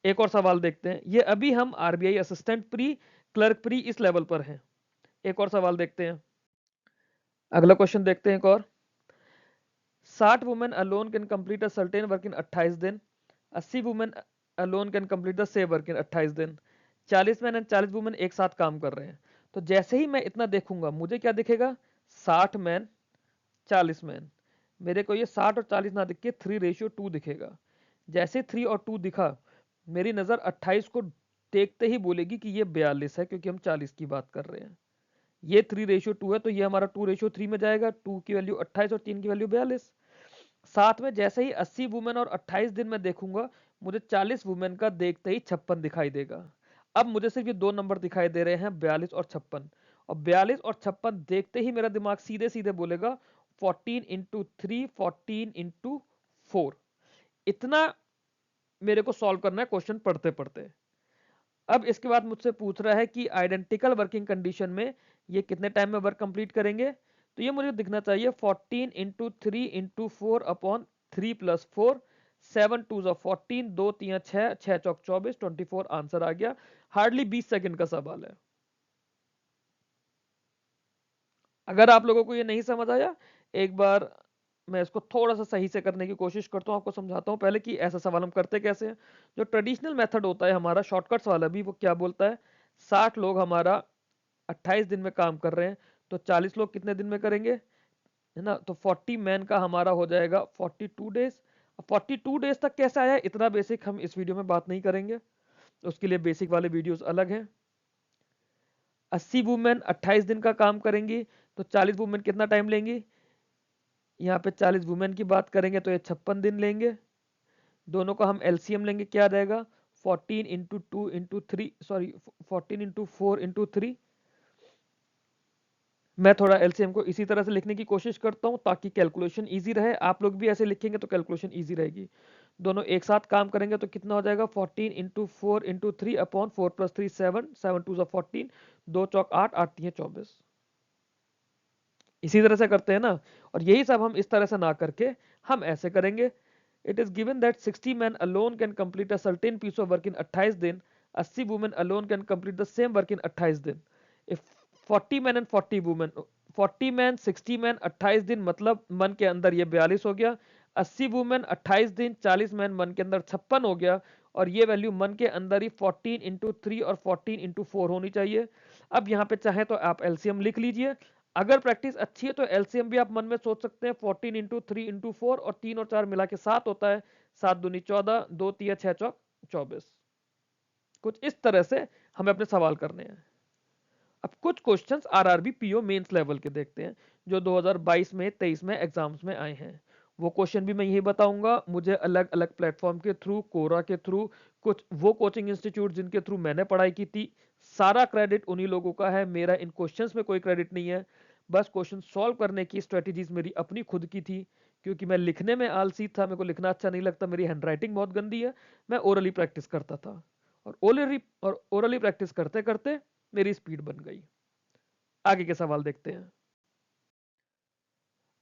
एक और सवाल देखते हैं। ये अभी हम RBI assistant pre, clerk pre इस लेवल पर हैं। एक और सवाल देखते हैं। अगला क्वेश्चन देखते हैं एक और। 60 women alone can complete a certain work in 28 दिन। 80 women alone can complete the same work in 28 दिन। 40 मैन एंड 40 वुमेन एक साथ काम कर रहे हैं। तो जैसे ही मैं इतना देखूंगा मुझे क्या दिखेगा, 60 मैन 40 मैन। मेरे को ये 60 और 40 ना दिख के 3:2 दिखेगा। जैसे 3 और 2 दिखा, मेरी नज़र 28 को देखते ही बोलेगी कि ये 42 है, क्योंकि हम 40 की बात कर रहे हैं। ये 3:2 है तो ये हमारा 2:3 में जाएगा। 2 की वैल्यू 28 और 3 की वैल्यू 42। साथ में जैसे ही 80 वुमेन और 28 दिन में देखूंगा, मुझे 40 वुमेन का देखते ही 56 दिखाई देगा। अब मुझे सिर्फ ये दो नंबर दिखाई दे रहे हैं, 42 और 56। और 42 और 56 देखते ही मेरा दिमाग सीधे सीधे बोलेगा 14 इंटू 3, 14 इंटू 4। इतना मेरे को सॉल्व करना है क्वेश्चन पढ़ते पढ़ते। अब इसके बाद मुझसे पूछ रहा है कि आइडेंटिकल वर्किंग कंडीशन में ये कितने टाइम में वर्क कंप्लीट करेंगे। तो ये मुझे दिखना चाहिए 14 into 3 into 4 upon 3 plus 4। 7 two 14, 2 3 6, 6 चौक 24, 24 आंसर आ गया। हार्डली 20 सेकंड का सवाल है। अगर आप लोगों को ये नहीं समझ आया, एक बार मैं इसको थोड़ा सा सही से करने की कोशिश करता हूँ, आपको समझाता हूँ पहले कि ऐसा सवाल हम करते कैसे हैं। जो ट्रेडिशनल मेथड होता है हमारा शॉर्टकट्स वाला भी, वो क्या बोलता है, 60 लोग हमारा 28 दिन में काम कर रहे हैं, तो 40 लोग कितने दिन में करेंगे, है ना। तो 40 मैन का हमारा हो जाएगा 42 डेज। 42 डेज तक कैसे आया, इतना बेसिक हम इस वीडियो में बात नहीं करेंगे, उसके लिए बेसिक वाले वीडियोस अलग हैं। 80 वुमेन 28 दिन का काम करेंगी, तो 40 वुमेन कितना टाइम लेंगी, यहाँ पे 40 वुमेन की बात करेंगे तो ये 56 दिन लेंगे। दोनों का हम एलसीएम लेंगे, क्या आ जाएगा 14 into 2 into 3, sorry 14 into 4 into 3। मैं थोड़ा एलसीएम को इसी तरह से लिखने की कोशिश करता हूं ताकि कैलकुलेशन इजी रहे। आप लोग भी ऐसे लिखेंगे तो कैलकुलेशन इजी रहेगी। दोनों एक साथ काम करेंगे तो कितना हो जाएगा 14 into 4 into 3 upon 4 plus 3 7, 7 two 14, 2 चौक 8, 8 3 24। इसी तरह से करते हैं ना। और यही सब हम इस तरह से ना करके हम ऐसे करेंगे। It is given that 60 man alone can complete a certain piece of work in 28 दिन। 80 women alone can complete the same work in 28 दिन। If 40 man and 40 women, 40 man 60 man 28 दिन, मतलब मन के अंदर ये 42 हो गया। 80 वुमेन 28 दिन, 40 मैन मन के अंदर 56 हो गया। और ये वैल्यू मन के अंदर ही 14 इंटू 3 और 14 इंटू 4 होनी चाहिए। अब यहाँ पे चाहे तो आप एलसीएम लिख लीजिए। अगर प्रैक्टिस अच्छी है तो एलसीएम भी आप मन में सोच सकते हैं। 14 इंटू 3 इंटू 4 और 3 और 4 मिला के 7 होता है। 7 दूनी 14, 2 3 6 चौक 24। कुछ इस तरह से हमें अपने सवाल करने हैं। अब कुछ questions RRB PO mains level के देखते हैं, जो 2022 में 23 में एग्जाम्स में आए हैं। वो क्वेश्चन भी मैं यही बताऊंगा। मुझे अलग अलग प्लेटफॉर्म के थ्रू, कोरा के थ्रू, कुछ वो कोचिंग इंस्टीट्यूट जिनके थ्रू मैंने पढ़ाई की थी, सारा क्रेडिट उन्हीं लोगों का है। मेरा इन क्वेश्चंस में कोई क्रेडिट नहीं है। बस क्वेश्चन सॉल्व करने की स्ट्रेटेजीज मेरी अपनी खुद की थी, क्योंकि मैं लिखने में आलसी था, मेरे को लिखना अच्छा नहीं लगता, मेरी हैंडराइटिंग बहुत गंदी है। मैं ओरली प्रैक्टिस करता था, और ओरली प्रैक्टिस करते करते मेरी स्पीड बन गई। आगे के सवाल देखते हैं।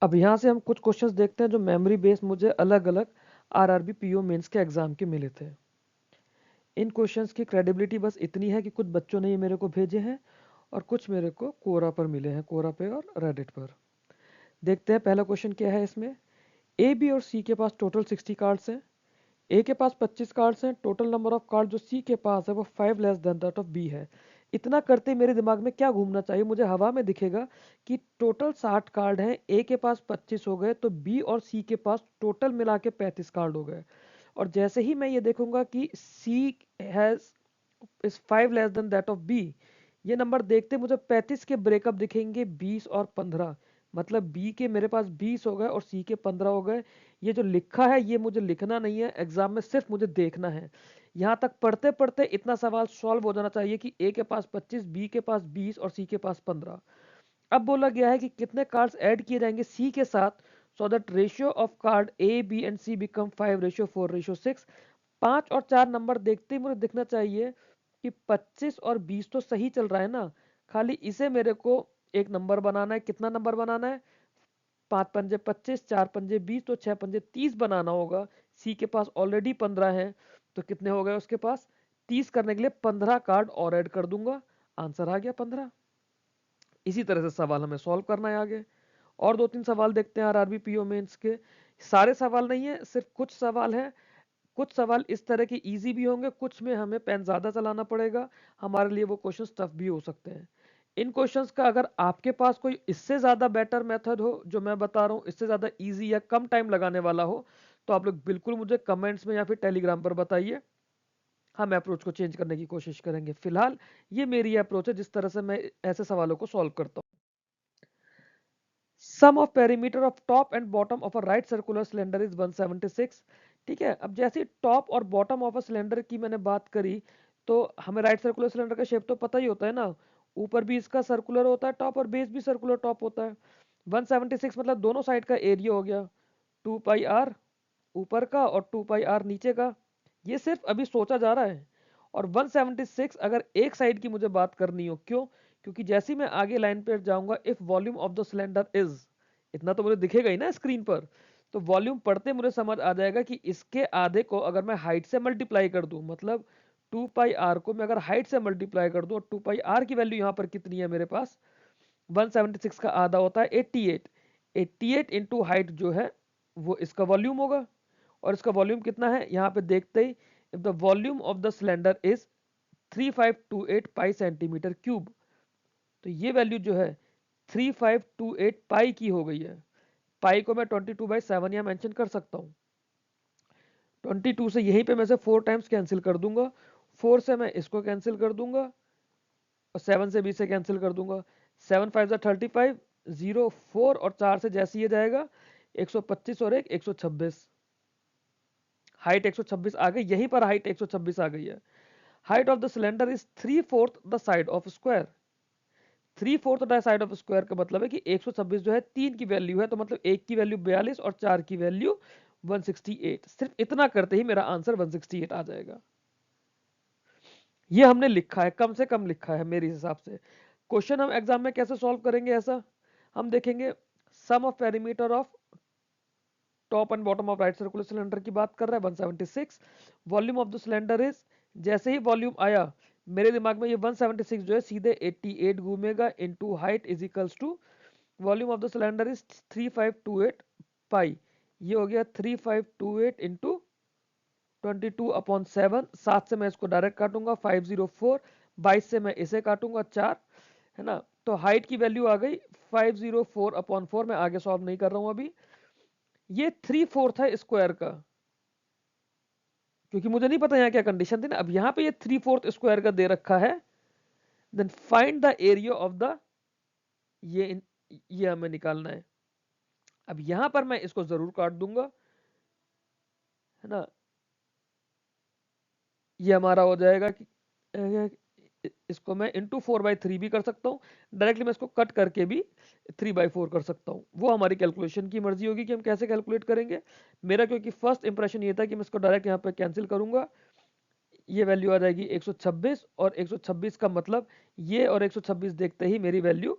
अब यहाँ से हम कुछ क्वेश्चंस देखते हैं जो मेमोरी बेस्ड मुझे अलग अलग आरआरबी पीओ मेंस के एग्जाम के मिले थे। इन क्वेश्चंस की क्रेडिबिलिटी बस इतनी है कि कुछ बच्चों ने ये मेरे को भेजे हैं और कुछ मेरे को कोरा पर मिले हैं, कोरा पे और रेडिट पर। देखते हैं पहला क्वेश्चन क्या है इसमें। ए, बी और सी के पास टोटल 60 कार्ड्स हैं। ए के पास 25 कार्ड्स हैं। टोटल नंबर ऑफ कार्ड जो सी के पास है वो 5 less than that of B है। इतना करते मेरे दिमाग में क्या घूमना चाहिए, मुझे हवा में दिखेगा कि टोटल 60 कार्ड हैं, ए के पास 25 हो गए, तो बी और सी के पास टोटल मिला के 35 कार्ड हो गए। और जैसे ही मैं ये देखूंगा कि C has is 5 less than that of B, ये नंबर देखते मुझे 35 के ब्रेकअप दिखेंगे 20 और 15। मतलब बी के मेरे पास 20 हो गए और सी के 15 हो गए। ये जो लिखा है ये मुझे लिखना नहीं है एग्जाम में, सिर्फ मुझे देखना है। यहाँ तक पढ़ते पढ़ते इतना सवाल सॉल्व हो जाना चाहिए कि ए के पास 25, बी के पास 20 और सी के पास 15। अब बोला गया है कि कितने कार्ड्स ऐड किए जाएंगे सी के साथ so that ratio of card A B and C become 5:4:6। 5 और 4 नंबर देखते ही मुझे दिखना चाहिए कि 25 और 20 तो सही चल रहा है ना, खाली इसे मेरे को एक नंबर बनाना है। कितना नंबर बनाना है? 5 पंजे 25, 4 पंजे 20, तो 6 पंजे 30 बनाना होगा। सी के पास ऑलरेडी 15 है, तो कितने हो गए उसके पास? 30 करने के लिए 15 कार्ड और ऐड कर दूंगा, आंसर आ गया 15। इसी तरह से सवाल हमें सॉल्व करना है आगे। और 2-3 सवाल देखते हैं आरआरबी पीओ मेंस के। सारे सवाल नहीं है, सिर्फ कुछ सवाल है। कुछ सवाल इस तरह के इजी भी होंगे, कुछ में हमें पेन ज्यादा चलाना पड़ेगा, हमारे लिए वो क्वेश्चंस टफ भी हो सकते हैं। इन क्वेश्चंस का अगर आपके पास कोई इससे ज्यादा बेटर मेथड हो जो मैं बता रहा हूँ, इससे ज्यादा इजी या कम टाइम लगाने वाला हो, तो आप लोग बिल्कुल मुझे कमेंट्स में या फिर टेलीग्राम पर बताइए। हम अप्रोच को चेंज करने की कोशिश करेंगे। फिलहाल ये मेरी अप्रोच है जिस तरह से मैं ऐसे सवालों को सॉल्व करता हूँ। Sum of perimeter of top and bottom of a right circular cylinder is 176। ठीक है, अब जैसे टॉप और बॉटम ऑफ अ सिलेंडर की मैंने बात करी, तो हमें राइट सर्कुलर सिलेंडर का शेप तो पता ही होता है ना, ऊपर भी इसका सर्कुलर होता है टॉप और बेस भी सर्कुलर टॉप होता है। 176 मतलब दोनों साइड का एरिया हो गया 2πr ऊपर का और 2πr नीचे का। ये सिर्फ अभी सोचा जा रहा है। और 176 अगर एक साइड की मुझे बात करनी हो, क्यों? क्योंकि जैसे ही मैं आगे लाइन पे जाऊंगा, if volume of the cylinder is, इतना तो मुझे दिखेगा ही ना स्क्रीन पर, तो वॉल्यूम पढ़ते मुझे समझ आ जाएगा कि इसके आधे को अगर मैं हाइट से मल्टीप्लाई कर दूं, मतलब 2πr को मैं अगर हाइट से मल्टीप्लाई कर दूं, और 2πr की वैल्यू यहाँ पर कितनी है मेरे पास, 176 का आधा होता है 88। 88 इंटू हाइट जो है वो इसका वॉल्यूम होगा। और इसका वॉल्यूम कितना है यहाँ पे देखते ही, if the volume of the cylinder is 3528 pi centimetre cube, तो ये वैल्यू जो है 3528 पाई की हो गई है। पाई को मैं 22/7 यहाँ मेंशन कर सकता हूँ। 22 से यहीं पे मैं से 4 टाइम्स कैंसिल कर दूंगा, 4 से मैं इसको कैंसिल कर दूंगा और 7 से भी से कैंसिल कर दूंगा। 7 5 35, 0 4 और 4 से जैसे ये जाएगा 125 और 1 126। हाइट 126 आ गई, यहीं पर हाइट 126 आ गई है। Height of the cylinder is 3/4 the side of square. 3/4 the side of square का मतलब है कि 126 जो है 3 की वैल्यू है, तो मतलब 1 की वैल्यू 42 और 4 की वैल्यू 168। सिर्फ इतना करते ही मेरा आंसर 168 आ जाएगा। ये हमने लिखा है, कम से कम लिखा है मेरे हिसाब से। क्वेश्चन हम एग्जाम में कैसे सॉल्व करेंगे ऐसा हम देखेंगे। Sum of perimeter of top and bottom of right circular cylinder की बात कर रहा है 176। Volume of the cylinder is, जैसे ही वॉल्यूम आया मेरे दिमाग में ये 176 जो है सीधे 88 घूमेगा into height is equals to volume of the cylinder is 3528 pi. ये हो गया 3528 इंटू 22/7। 7 से मैं इसको डायरेक्ट काटूंगा 504। 22 से मैं इसे काटूंगा 4, है ना। तो हाइट की वैल्यू आ गई 504/4। मैं आगे सॉल्व नहीं कर रहा हूं अभी। ये 3/4 है स्क्वायर का, क्योंकि मुझे नहीं पता यहाँ क्या कंडीशन थी ना। अब यहाँ पे ये 3/4 स्क्वायर का दे रखा है, then find the area of the, ये हमें निकालना है। अब यहां पर मैं इसको जरूर काट दूंगा, है ना। ये हमारा हो जाएगा कि इसको मैं इंटू 4/3 भी कर सकता हूँ, डायरेक्टली मैं इसको कट करके भी 3/4 कर सकता हूँ। वो हमारी कैलकुलेशन की मर्जी होगी कि हम कैसे कैलकुलेट करेंगे। मेरा क्योंकि फर्स्ट इंप्रेशन ये था कि मैं इसको डायरेक्ट यहाँ पे कैंसिल करूंगा, ये वैल्यू आ जाएगी 126 और 126 का मतलब ये और 126 देखते ही मेरी वैल्यू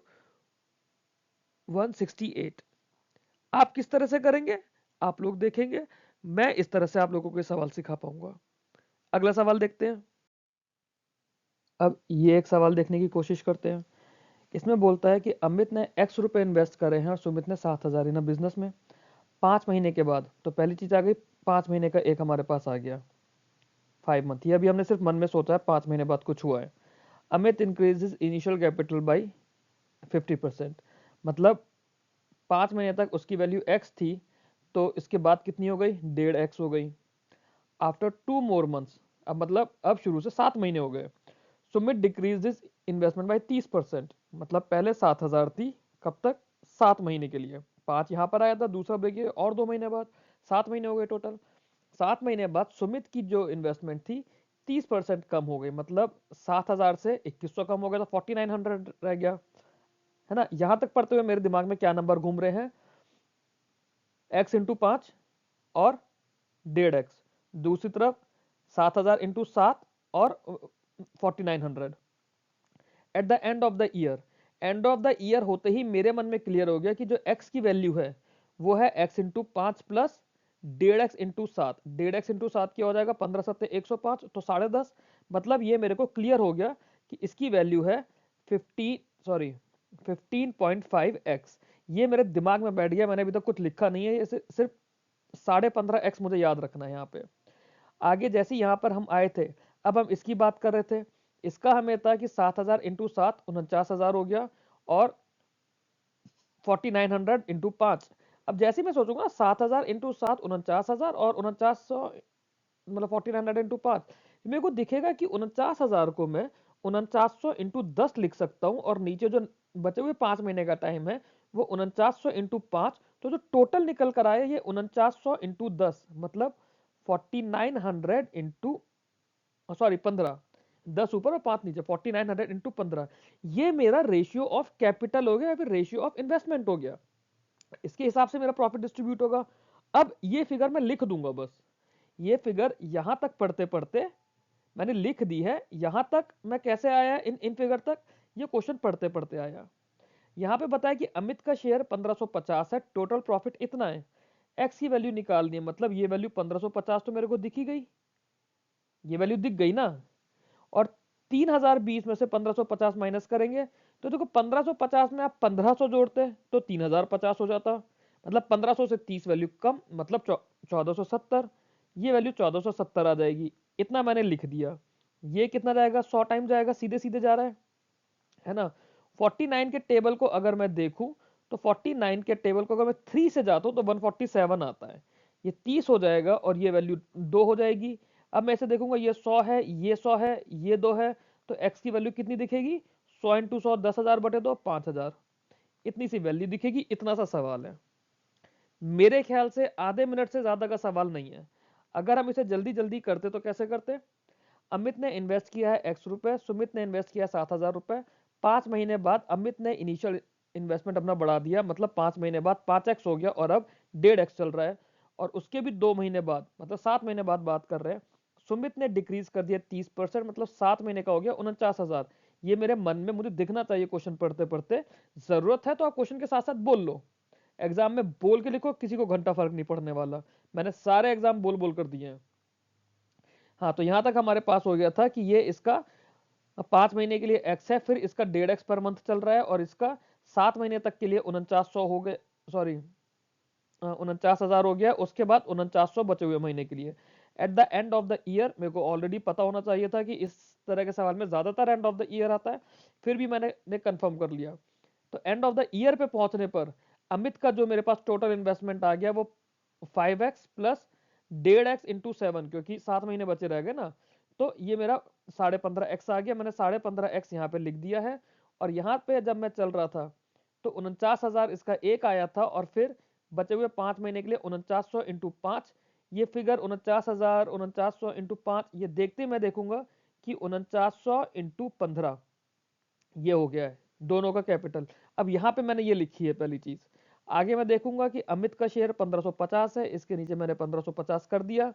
168। आप किस तरह से करेंगे आप लोग देखेंगे, मैं इस तरह से आप लोगों को सवाल सिखा पाऊंगा। अगला सवाल देखते हैं। अब ये एक सवाल देखने की कोशिश करते हैं। इसमें बोलता है कि अमित ने x रुपए इन्वेस्ट करे हैं और सुमित ने 7,000 इन बिजनेस में 5 महीने के बाद। तो पहली चीज आ गई 5 महीने का एक हमारे पास आ गया 5 मंथ। ये अभी हमने सिर्फ मन में सोचा है, 5 महीने बाद कुछ हुआ है। Amit increases initial capital by 50%, मतलब 5 महीने तक उसकी वैल्यू x थी, तो इसके बाद कितनी हो गई 1.5x हो गई। आफ्टर 2 more months, अब मतलब अब शुरू से 7 महीने हो गए। Sumit decrease this investment by 30%, मतलब पहले 7,000 थी, कब तक 7 महीने के लिए, 5 यहाँ पर आया था, दूसरा ब्रेक ये और 2 महीने बाद, 7 महीने हो गए टोटल। 7 महीने बाद सुमित की जो इन्वेस्टमेंट थी 30% कम हो गई, मतलब 7,000 से 2100 कम हो गया, तो 4900 रह गया, है ना। यहां तक पढ़ते हुए मेरे दिमाग में क्या नंबर घूम रहे हैं, x इंटू 5 और 1.5x, दूसरी तरफ 7,000 इंटू 7 और 4900। At the end of the year, end of the year होते ही मेरे मन में क्लियर हो गया कि जो x की वैल्यू है वो है x into 5 plus 1.5x into 7। 1.5x into 7 क्या हो जाएगा, 15 7 105, तो 10.5, मतलब ये मेरे को क्लियर हो गया कि इसकी वैल्यू है 15.5x। ये मेरे दिमाग में बैठ गया, मैंने अभी तक कुछ लिखा नहीं है, ये सिर्फ 15.5x मुझे याद रखना है यहाँ पे। आगे जैसे यहाँ पर हम आए थे, अब हम इसकी बात कर रहे थे, इसका हमें था कि 7,000 इंटू 7 49,000 हो गया, और 4900 इंटू 5। अब जैसे मैं सोचूंगा 7,000 इंटू 7 49,000 और 4900 मतलब 4900 इंटू 5, मेरे को दिखेगा कि 49,000 को मैं 4900 इंटू 10 लिख सकता हूँ, और नीचे जो बचे हुए 5 महीने का टाइम है वो 4900 इंटू 5, तो जो टोटल निकल कर आया ये 4900 इंटू 10, मतलब 4900 इंटू, सॉरी 15, 10 ऊपर और 5 नीचे, 4900 इंटू 15, ये मेरा रेशियो ऑफ कैपिटल हो गया या फिर रेशियो ऑफ इन्वेस्टमेंट हो गया। इसके हिसाब से मेरा प्रॉफिट डिस्ट्रीब्यूट होगा। अब ये फिगर मैं लिख दूंगा, बस ये फिगर यहां तक पढ़ते पढ़ते मैंने लिख दी है। यहां तक मैं कैसे आया इन इन फिगर तक, ये क्वेश्चन पढ़ते पढ़ते आया। यहां पे बताया कि अमित का शेयर 1550 है, टोटल प्रॉफिट इतना है, एक्स की वैल्यू निकालनी है, मतलब ये वैल्यू 1550 तो मेरे को दिख ही गई, ये वैल्यू दिख गई ना। और 3020 में से 1550 माइनस करेंगे तो देखो 1550 में आप 1500 जोड़ते तो 3050 हो जाता, मतलब 1500 से 30 वैल्यू कम, मतलब 1470, ये वैल्यू 1470 आ जाएगी। इतना मैंने लिख दिया। ये कितना जाएगा, 100 टाइम जाएगा, सीधे सीधे जा रहा है ना। 49 के टेबल को अगर मैं देखूं तो 49 के टेबल को अगर मैं 3 से जाता हूं तो 147 आता है, ये 30 हो जाएगा और ये वैल्यू 2 हो जाएगी। अब मैं इसे देखूंगा, ये 100 है, ये 100 है, ये 2 है, तो x की वैल्यू कितनी दिखेगी, 100 इंटू 100 10,000 बटे 2 5,000, इतनी सी वैल्यू दिखेगी। इतना सा सवाल है, मेरे ख्याल से आधे मिनट से ज्यादा का सवाल नहीं है। अगर हम इसे जल्दी जल्दी करते तो कैसे करते, अमित ने इन्वेस्ट किया है x रुपए, सुमित ने इन्वेस्ट किया 7,000 रुपए, 5 महीने बाद अमित ने इनिशियल इन्वेस्टमेंट अपना बढ़ा दिया, मतलब 5 महीने बाद 5x हो गया और अब 1.5x चल रहा है। और उसके भी 2 महीने बाद, मतलब 7 महीने बाद बात कर रहे हैं, सुमित ने डिक्रीज कर दिया 30%, मतलब 7 महीने का हो गया 49,000। ये मेरे मन में मुझे दिखना चाहिए क्वेश्चन पढ़ते पढ़ते, जरूरत है तो आप क्वेश्चन के साथ साथ बोल लो, एग्जाम में बोल के लिखो, किसी को घंटा फर्क नहीं पड़ने वाला। मैंने सारे एग्जाम बोल बोल कर दिए हैं। हाँ, तो यहां तक हमारे पास हो गया था कि ये इसका 5 महीने के लिए x है, फिर इसका 1.5x पर मंथ चल रहा है, और इसका 7 महीने तक के लिए 4900 हो गए, सॉरी 49,000 हो गया, उसके बाद 4900 बचे हुए महीने के लिए। At the end of the year, मेरे को ऑलरेडी पता होना चाहिए था कि इस तरह के सवाल में ज्यादातर एंड ऑफ द ईयर आता है, फिर भी मैंने कंफर्म कर लिया। तो एंड ऑफ द ईयर पे पहुंचने पर अमित का जो मेरे पास टोटल इन्वेस्टमेंट आ गया वो 5x प्लस 1.5x इंटू 7, क्योंकि 7 महीने बचे रह गए ना, तो ये मेरा 15.5x आ गया। मैंने 15.5x यहाँ पे लिख दिया है। और यहाँ पे जब मैं चल रहा था तो 49,000 इसका एक आया था, और फिर बचे हुए 5 महीने के लिए 4900 इंटू 5, ये फिगर 49,000 4900 इंटू 5, ये देखते मैं देखूंगा कि 4900 इंटू 15 ये हो गया है दोनों का कैपिटल। अब यहाँ पे मैंने ये लिखी है पहली चीज। आगे मैं देखूंगा कि अमित का शेयर 1550 है, इसके नीचे मैंने 1550 कर दिया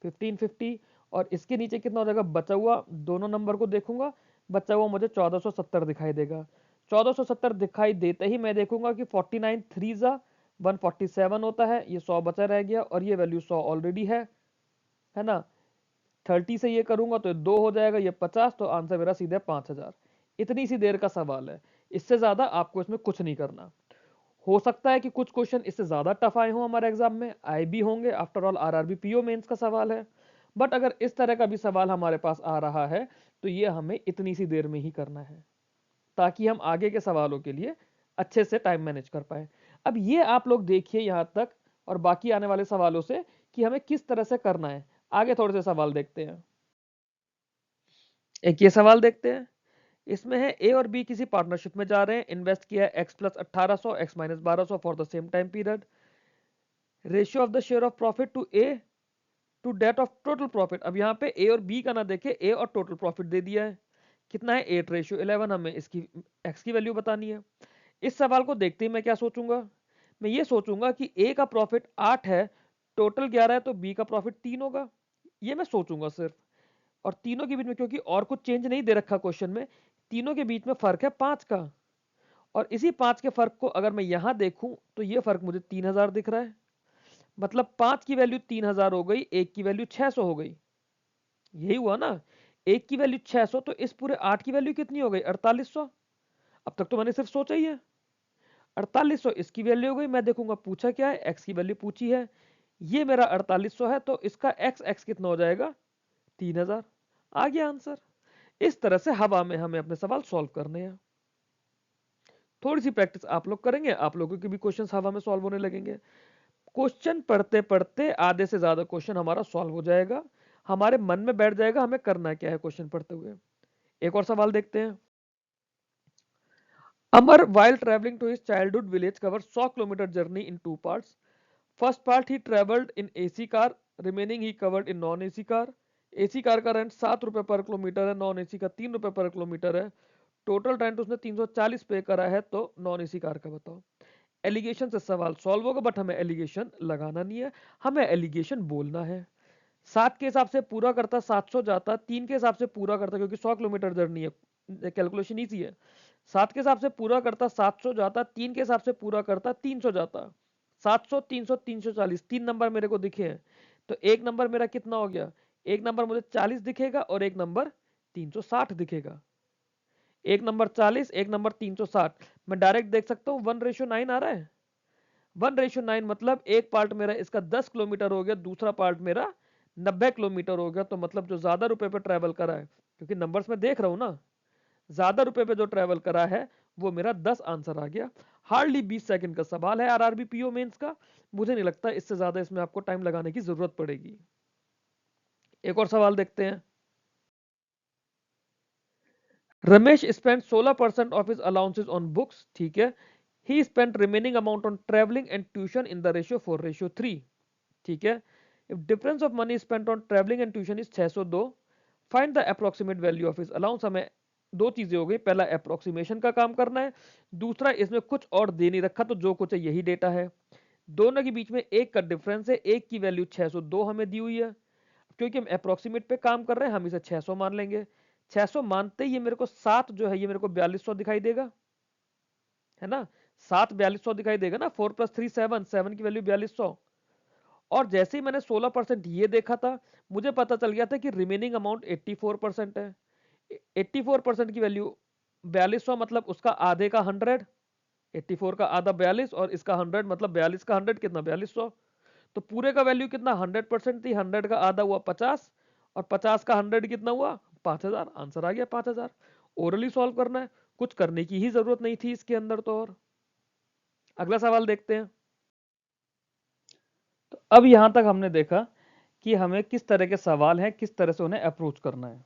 1550, और इसके नीचे कितना हो जाएगा बचा हुआ, दोनों नंबर को देखूंगा, बचा हुआ मुझे 1470 दिखाई देगा। 1470 दिखाई देते ही मैं देखूंगा कि 49 3 जा 147 होता है, ये 100 बचा रह गया, और ये वैल्यू 100 ऑलरेडी है ना। 30 से ये करूंगा तो 2 हो जाएगा, ये 50, तो आंसर मेरा सीधे 5,000। इतनी सी देर का सवाल है, इससे ज्यादा आपको इसमें कुछ नहीं करना। हो सकता है कि कुछ क्वेश्चन इससे ज्यादा टफ आए हों हमारे एग्जाम में, आए भी होंगे, after all RRB PO mains का सवाल है। बट अगर इस तरह का भी सवाल हमारे पास आ रहा है तो ये हमें इतनी सी देर में ही करना है, ताकि हम आगे के सवालों के लिए अच्छे से टाइम मैनेज कर पाए। अब ये आप लोग देखिए यहां तक, और बाकी आने वाले सवालों से कि हमें किस तरह से करना है। आगे थोड़े से सवाल देखते हैं। एक ये सवाल देखते हैं, इसमें है ए और बी किसी पार्टनरशिप में जा रहे हैं, इन्वेस्ट किया है x plus 1800 x minus 1200 for the same time period. Ratio of the share of profit to a to date of total profit. अब यहाँ पे ए और बी का ना देखे, ए और टोटल प्रॉफिट दे दिया है। कितना है 8:11। हमें इसकी एक्स की वैल्यू बतानी है। इस सवाल को देखते ही मैं क्या सोचूंगा, मैं ये सोचूंगा कि ए का प्रॉफिट 8 है, टोटल 11 है, तो बी का प्रॉफिट 3 होगा। ये मैं सोचूंगा सिर्फ। और तीनों के बीच में, क्योंकि और कुछ चेंज नहीं दे रखा क्वेश्चन में, तीनों के बीच में फर्क है 5 का। और इसी 5 के फर्क को अगर मैं यहां देखूं तो ये फर्क मुझे 3000 दिख रहा है। मतलब 5 की वैल्यू 3000 हो गई, एक की वैल्यू 600 हो गई। यही हुआ ना, एक की वैल्यू 600, तो इस पूरे 8 की वैल्यू कितनी हो गई 4800। अब तक तो मैंने सिर्फ सोचा ही है। 4800 इसकी वैल्यू हो गई। मैं देखूंगा पूछा क्या है, एक्स की वैल्यू पूछी है। ये मेरा 4800 है, तो इसका एक्स एक्स कितना हो जाएगा 3000। आ गया आंसर। इस तरह से हवा में हमें अपने सवाल सॉल्व करने हैं। थोड़ी सी प्रैक्टिस आप लोग करेंगे, आप लोगों के भी क्वेश्चंस हवा में सॉल्व होने लगेंगे। क्वेश्चन पढ़ते पढ़ते आधे से ज्यादा क्वेश्चन हमारा सॉल्व हो जाएगा, हमारे मन में बैठ जाएगा हमें करना क्या है क्वेश्चन पढ़ते हुए। एक और सवाल देखते हैं। अमर while traveling to his childhood village covered 100 kilometer journey in two parts. First part he traveled in AC car, remaining he covered in non AC car. AC car का रेंट 7 रुपए पर किलोमीटर है, नॉन एसी का 3 रुपए पर kilometre है। Total rent उसने 340 पे करा है, तो नॉन एसी कार का बताओ। एलिगेशन से सवाल सॉल्व होगा, बट हमें एलिगेशन लगाना नहीं है, हमें एलिगेशन बोलना है। 7 के हिसाब से पूरा करता 700 जाता, 3 के हिसाब से पूरा करता क्योंकि 100 किलोमीटर जर्नी है, कैलकुलेशन ईजी है। 7 के हिसाब से पूरा करता 700 जाता, 3 के हिसाब से पूरा करता 300 जाता। 700 300 340, 3 नंबर मेरे को दिखे हैं, तो एक नंबर मेरा कितना हो गया, एक नंबर मुझे 40 दिखेगा और एक नंबर 360 दिखेगा। एक नंबर 40, एक नंबर 360। मैं डायरेक्ट देख सकता हूँ 1:9 आ रहा है। 1:9 मतलब एक पार्ट मेरा इसका 10 किलोमीटर हो गया, दूसरा पार्ट मेरा 90 किलोमीटर हो गया। तो मतलब जो ज्यादा रुपए पे ट्रेवल करा है, क्योंकि नंबर्स में देख रहा हूं ना, ज्यादा रुपए पे जो ट्रेवल करा है वो मेरा 10 आंसर आ गया। हार्डली 20 सेकंड का सवाल है आरआरबी पीओ मेंस का। मुझे नहीं लगता इससे ज्यादा इसमें आपको टाइम लगाने की जरूरत पड़ेगी। एक और सवाल देखते हैं। Ramesh spend 16% of his allowances on books, ठीक है। He spend remaining amount on travelling and tuition in the ratio 4:3, ठीक है। If difference of money spent on travelling and tuition is 602, find the approximate value of his allowance. हमें दो चीजें हो गई, पहला अप्रोक्सीमेशन का काम करना है, दूसरा इसमें कुछ और दे नहीं रखा, तो जो कुछ है यही डेटा है। दोनों के बीच में एक का डिफरेंस है, एक की वैल्यू 602 हमें दी हुई है। क्योंकि हम अप्रोक्सीमेट पे काम कर रहे हैं, हम इसे 600 मान लेंगे। 600 मानते ही ये मेरे को 7 जो है ये मेरे को 4200 दिखाई देगा, है ना। 7 4200 दिखाई देगा ना, 4 + 3 7, 7 की वैल्यू 4200। और जैसे ही मैंने 16% ये देखा था, मुझे पता चल गया था कि रिमेनिंग अमाउंट 84% है। 84% की वैल्यू 4200, मतलब उसका आधे का 100। 84 का आधा 42 और इसका 100, मतलब 42 का 100 कितना 4200। तो पूरे का वैल्यू कितना 100% थी, 100 का आधा हुआ 50, और 50 का 100 कितना हुआ 5000। आंसर आ गया 5000। ओरली सॉल्व करना है, कुछ करने की ही जरूरत नहीं थी इसके अंदर तो। और अगला सवाल देखते हैं। तो अब यहां तक हमने देखा कि हमें किस तरह के सवाल हैं, किस तरह से उन्हें अप्रोच करना है।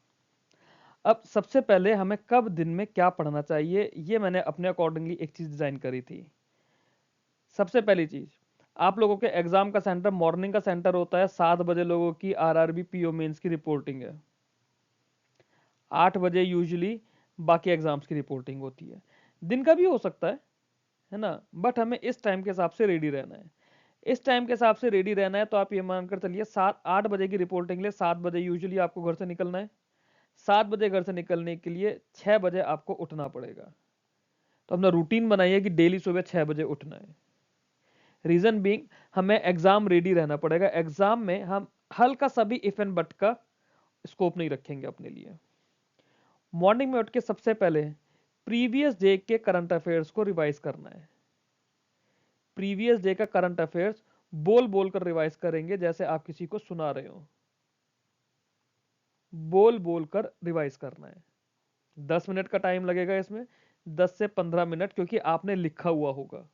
अब सबसे पहले हमें कब दिन में क्या पढ़ना चाहिए, ये मैंने अपने अकॉर्डिंगली एक चीज डिजाइन करी थी। सबसे पहली चीज, आप लोगों के एग्जाम का सेंटर मॉर्निंग का सेंटर होता है। 7 बजे लोगों की आरआरबी पीओ मेंस की रिपोर्टिंग है, 8 बजे यूजुअली बाकी एग्जाम्स की रिपोर्टिंग होती है। दिन का भी हो सकता है ना, बट हमें इस टाइम के हिसाब से रेडी रहना है। इस टाइम के हिसाब से रेडी रहना है, तो आप ये मानकर चलिए 7-8 बजे की रिपोर्टिंग के लिए 7 बजे यूजुअली आपको घर से निकलना है। 7 बजे घर से निकलने के लिए 6 बजे आपको उठना पड़ेगा। तो अपना रूटीन बनाइए कि डेली सुबह 6 बजे उठना है। रीजन बीइंग, हमें एग्जाम रेडी रहना पड़ेगा। एग्जाम में हम हल्का सा भी इफ एंड बट का स्कोप नहीं रखेंगे अपने लिए। मॉर्निंग में उठ के सबसे पहले प्रीवियस डे के करंट अफेयर्स को रिवाइज करना है। प्रीवियस डे का करंट अफेयर्स बोल बोल कर रिवाइज करेंगे, जैसे आप किसी को सुना रहे हो। बोल बोल कर रिवाइज करना है। 10 मिनट का टाइम लगेगा इसमें, 10 से 15 मिनट, क्योंकि आपने लिखा हुआ होगा।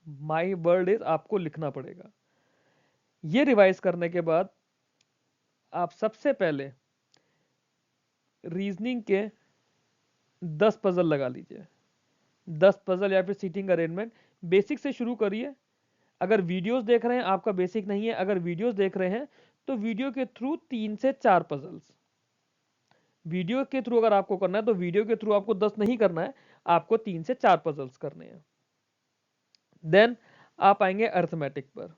माई वर्ड इज, आपको लिखना पड़ेगा। ये रिवाइज करने के बाद आप सबसे पहले रीजनिंग के 10 पजल लगा लीजिए, 10 पजल या फिर सीटिंग अरेंजमेंट। बेसिक से शुरू करिए। अगर वीडियोस देख रहे हैं, आपका बेसिक नहीं है, अगर वीडियोस देख रहे हैं तो वीडियो के थ्रू 3 से 4 पजल्स, वीडियो के थ्रू अगर आपको करना है तो वीडियो के थ्रू आपको 10 नहीं करना है, आपको 3 से 4 पजल्स करने हैं। देन आप आएंगे अर्थमेटिक पर।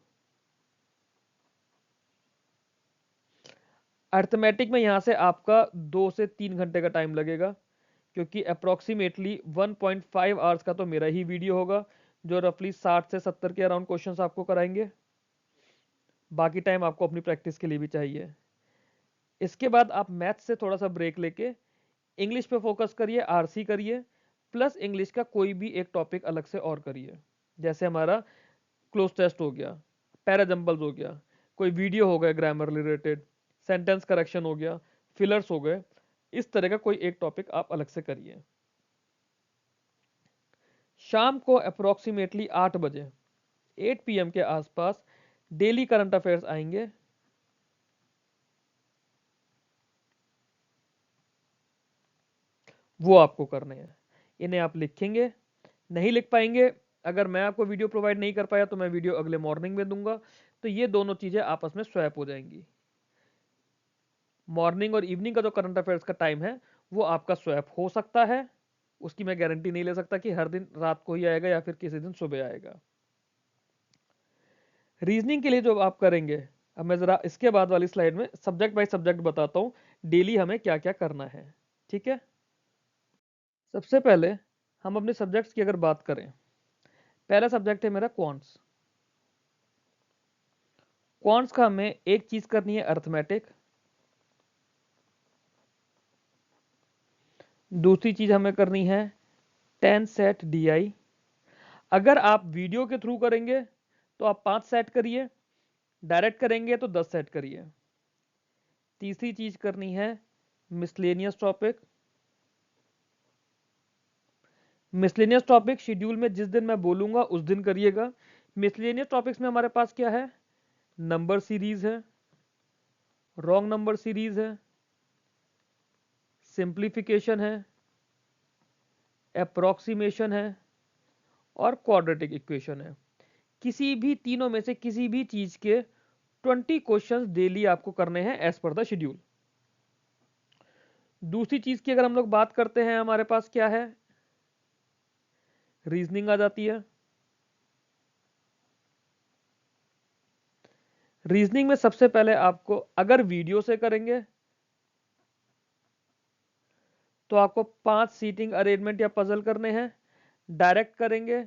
अर्थमेटिक में यहां से आपका 2 से 3 घंटे का टाइम लगेगा, क्योंकि अप्रोक्सीमेटली 1.5 आवर्स का तो मेरा ही वीडियो होगा, जो रफली 60 से 70 के अराउंड क्वेश्चंस आपको कराएंगे। बाकी टाइम आपको अपनी प्रैक्टिस के लिए भी चाहिए। इसके बाद आप मैथ से थोड़ा सा ब्रेक लेके इंग्लिश पे फोकस करिए, आरसी करिए, प्लस इंग्लिश का कोई भी एक टॉपिक अलग से और करिए। जैसे हमारा क्लोज टेस्ट हो गया, पैराजम्बल्स हो गया, कोई वीडियो हो गया ग्रामर रिलेटेड, सेंटेंस करेक्शन हो गया, फिलर्स हो गए, इस तरह का कोई एक टॉपिक आप अलग से करिए। शाम को अप्रोक्सीमेटली 8 बजे 8 PM के आसपास डेली करंट अफेयर्स आएंगे। वो आपको करने हैं, इन्हें आप लिखेंगे। नहीं लिख पाएंगे, अगर मैं आपको वीडियो प्रोवाइड नहीं कर पाया तो मैं वीडियो अगले मॉर्निंग में दूंगा, तो ये दोनों चीजें आपस में स्वैप हो जाएंगी। मॉर्निंग और इवनिंग का जो करंट अफेयर्स का टाइम है वो आपका स्वैप हो सकता है, उसकी मैं गारंटी नहीं ले सकता कि हर दिन रात को ही आएगा या फिर किसी दिन सुबह आएगा। रीजनिंग के लिए जो आप करेंगे, अब मैं जरा इसके बाद वाली स्लाइड में सब्जेक्ट बाय सब्जेक्ट बताता हूं डेली हमें क्या क्या करना है। ठीक है, सबसे पहले हम अपने सब्जेक्ट्स की अगर बात करें, पहला सब्जेक्ट है मेरा क्वांट्स। क्वांट्स का हमें एक चीज करनी है अर्थमेटिक, दूसरी चीज हमें करनी है 10 सेट DI। अगर आप वीडियो के थ्रू करेंगे तो आप 5 सेट करिए, डायरेक्ट करेंगे तो 10 सेट करिए। तीसरी चीज करनी है miscellaneous topic. Miscellaneous topic schedule में जिस दिन मैं बोलूंगा उस दिन करिएगा। मिसलेनियस टॉपिक्स में हमारे पास क्या है, नंबर सीरीज है, रॉन्ग नंबर सीरीज है, सिंप्लीफिकेशन है, अप्रोक्सीमेशन है और क्वाड्रेटिक इक्वेशन है। किसी भी तीनों में से किसी भी चीज के 20 क्वेश्चंस डेली आपको करने हैं एज पर द शेड्यूल। दूसरी चीज की अगर हम लोग बात करते हैं, हमारे पास क्या है, रीजनिंग आ जाती है। रीजनिंग में सबसे पहले आपको अगर वीडियो से करेंगे तो आपको 5 सीटिंग अरेंजमेंट या पजल करने हैं, डायरेक्ट करेंगे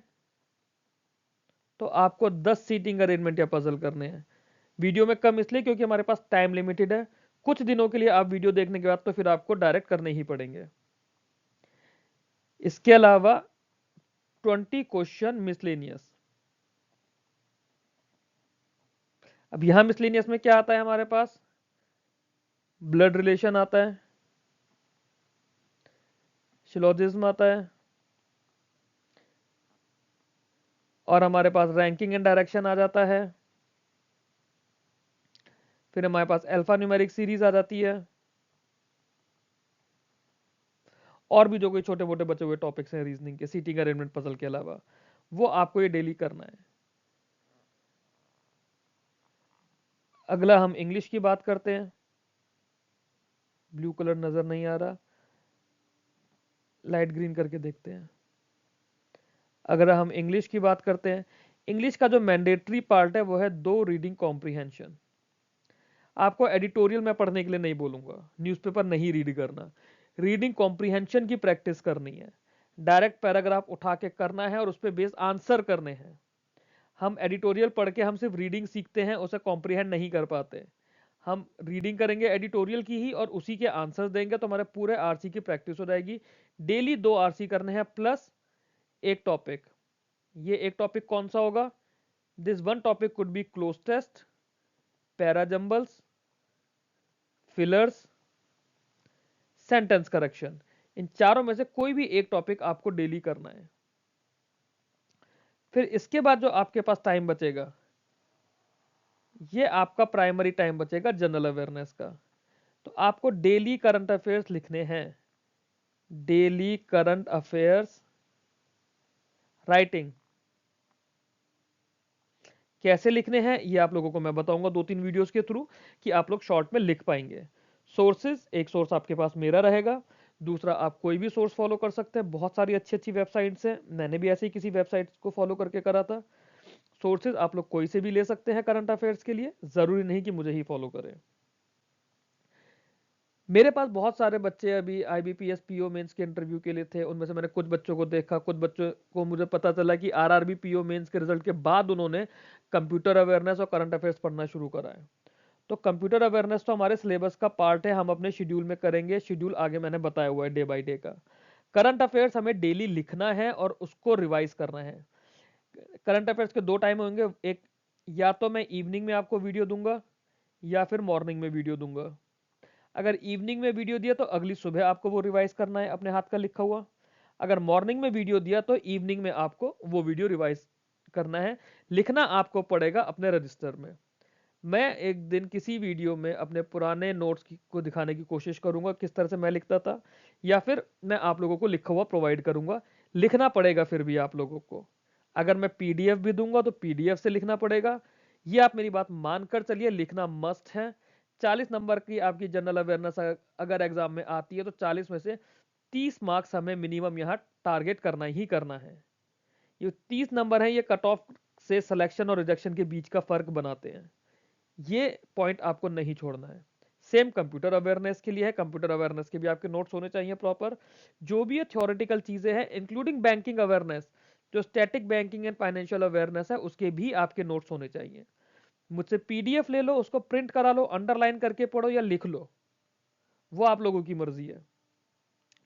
तो आपको 10 सीटिंग अरेंजमेंट या पजल करने हैं। वीडियो में कम इसलिए क्योंकि हमारे पास टाइम लिमिटेड है, कुछ दिनों के लिए आप वीडियो देखने के बाद तो फिर आपको डायरेक्ट करने ही पड़ेंगे। इसके अलावा 20 क्वेश्चन मिसलेनियस। अब यहां मिसलेनियस में क्या आता है, हमारे पास ब्लड रिलेशन आता है, सिलोजिज्म आता है, और हमारे पास रैंकिंग एंड डायरेक्शन आ जाता है। फिर हमारे पास अल्फा न्यूमेरिक सीरीज आ जाती है, और भी जो कोई छोटे मोटे बचे हुए टॉपिक्स हैं रीजनिंग के सीटिंग अरेंजमेंट पजल के अलावा, वो आपको ये डेली करना है। अगला हम इंग्लिश की बात करते हैं। ब्लू कलर नजर नहीं आ रहा, लाइट ग्रीन करके देखते हैं। अगर हम इंग्लिश की बात करते हैं, इंग्लिश का जो मैंडेटरी पार्ट है वो है 2 रीडिंग कॉम्प्रीहेंशन। आपको एडिटोरियल में पढ़ने के लिए नहीं बोलूंगा, न्यूज़पेपर नहीं रीड करना, रीडिंग कॉम्प्रीहेंशन की प्रैक्टिस करनी है। डायरेक्ट पैराग्राफ उठा के करना है और उस पर बेस आंसर करने हैं। हम एडिटोरियल पढ़ के हम सिर्फ रीडिंग सीखते हैं, उसे कॉम्प्रीहेंड नहीं कर पाते। हम रीडिंग करेंगे एडिटोरियल की ही और उसी के आंसर्स देंगे तो हमारे पूरे आरसी की प्रैक्टिस हो जाएगी। डेली 2 आरसी करने हैं प्लस एक टॉपिक। ये एक टॉपिक कौन सा होगा, this one topic could be cloze test, parajumbles, fillers, sentence correction. इन चारों में से कोई भी एक टॉपिक आपको डेली करना है। फिर इसके बाद जो आपके पास टाइम बचेगा, ये आपका प्राइमरी टाइम बचेगा जनरल अवेयरनेस का। तो आपको डेली करंट अफेयर्स लिखने हैं। डेली करंट अफेयर्स राइटिंग कैसे लिखने हैं ये आप लोगों को मैं बताऊंगा 2-3 वीडियोस के थ्रू कि आप लोग शॉर्ट में लिख पाएंगे। सोर्सेज, एक सोर्स आपके पास मेरा रहेगा, दूसरा आप कोई भी सोर्स फॉलो कर सकते हैं। बहुत सारी अच्छी अच्छी वेबसाइट्स हैं, मैंने भी ऐसे ही किसी वेबसाइट को फॉलो करके करा था। सोर्सेज आप लोग कोई से भी ले सकते हैं करंट अफेयर्स के लिए, जरूरी नहीं कि मुझे ही फॉलो करें। मेरे पास बहुत सारे बच्चे अभी आईबीपीएस पीओ मेंस के इंटरव्यू के लिए थे, उनमें से मैंने कुछ बच्चों को देखा, कुछ बच्चों को मुझे पता चला कि आरआरबी पीओ मेंस के रिजल्ट के बाद उन्होंने कंप्यूटर अवेयरनेस और करंट अफेयर्स पढ़ना शुरू करा है। तो कंप्यूटर अवेयरनेस तो हमारे सिलेबस का पार्ट है, हम अपने शेड्यूल में करेंगे, शेड्यूल आगे मैंने बताया हुआ है डे बाय डे का। करंट अफेयर्स हमें डेली लिखना है और उसको रिवाइज करना है। करंट अफेयर्स के 2 टाइम होंगे, एक या तो मैं इवनिंग में आपको वीडियो दूंगा या फिर मॉर्निंग में वीडियो दूंगा। अगर इवनिंग में वीडियो दिया तो अगली सुबह आपको वो रिवाइज करना है अपने हाथ का लिखा हुआ। अगर मॉर्निंग में वीडियो दिया तो इवनिंग में आपको वो वीडियो रिवाइज करना है। लिखना आपको पड़ेगा अपने रजिस्टर में। मैं एक दिन किसी वीडियो में अपने पुराने नोट्स को दिखाने की कोशिश करूंगा किस तरह से मैं लिखता था, या फिर मैं आप लोगों को लिखा हुआ प्रोवाइड करूंगा। लिखना पड़ेगा फिर भी आप लोगों को। अगर मैं पीडीएफ भी दूंगा तो पीडीएफ से लिखना पड़ेगा। ये आप मेरी बात मानकर चलिए, लिखना मस्ट है। 40 नंबर की आपकी जनरल अवेयरनेस अगर एग्जाम में आती है तो 40 में से 30 मार्क्स हमें मिनिमम यहाँ टारगेट करना ही करना है। ये 30 नंबर है, ये कट ऑफ से सिलेक्शन और रिजेक्शन के बीच का फर्क बनाते हैं। ये पॉइंट आपको नहीं छोड़ना है। सेम कंप्यूटर अवेयरनेस के लिए है, कंप्यूटर अवेयरनेस के भी आपके नोट्स होने चाहिए प्रॉपर। जो भी ये थ्योरेटिकल चीजें हैं इंक्लूडिंग बैंकिंग अवेयरनेस, जो static banking and financial awareness है, उसके भी आपके नोट्स होने चाहिए। मुझसे पीडीएफ ले लो, उसको प्रिंट करा लो, अंडरलाइन करके पढ़ो या लिख लो, वो आप लोगों की मर्जी है।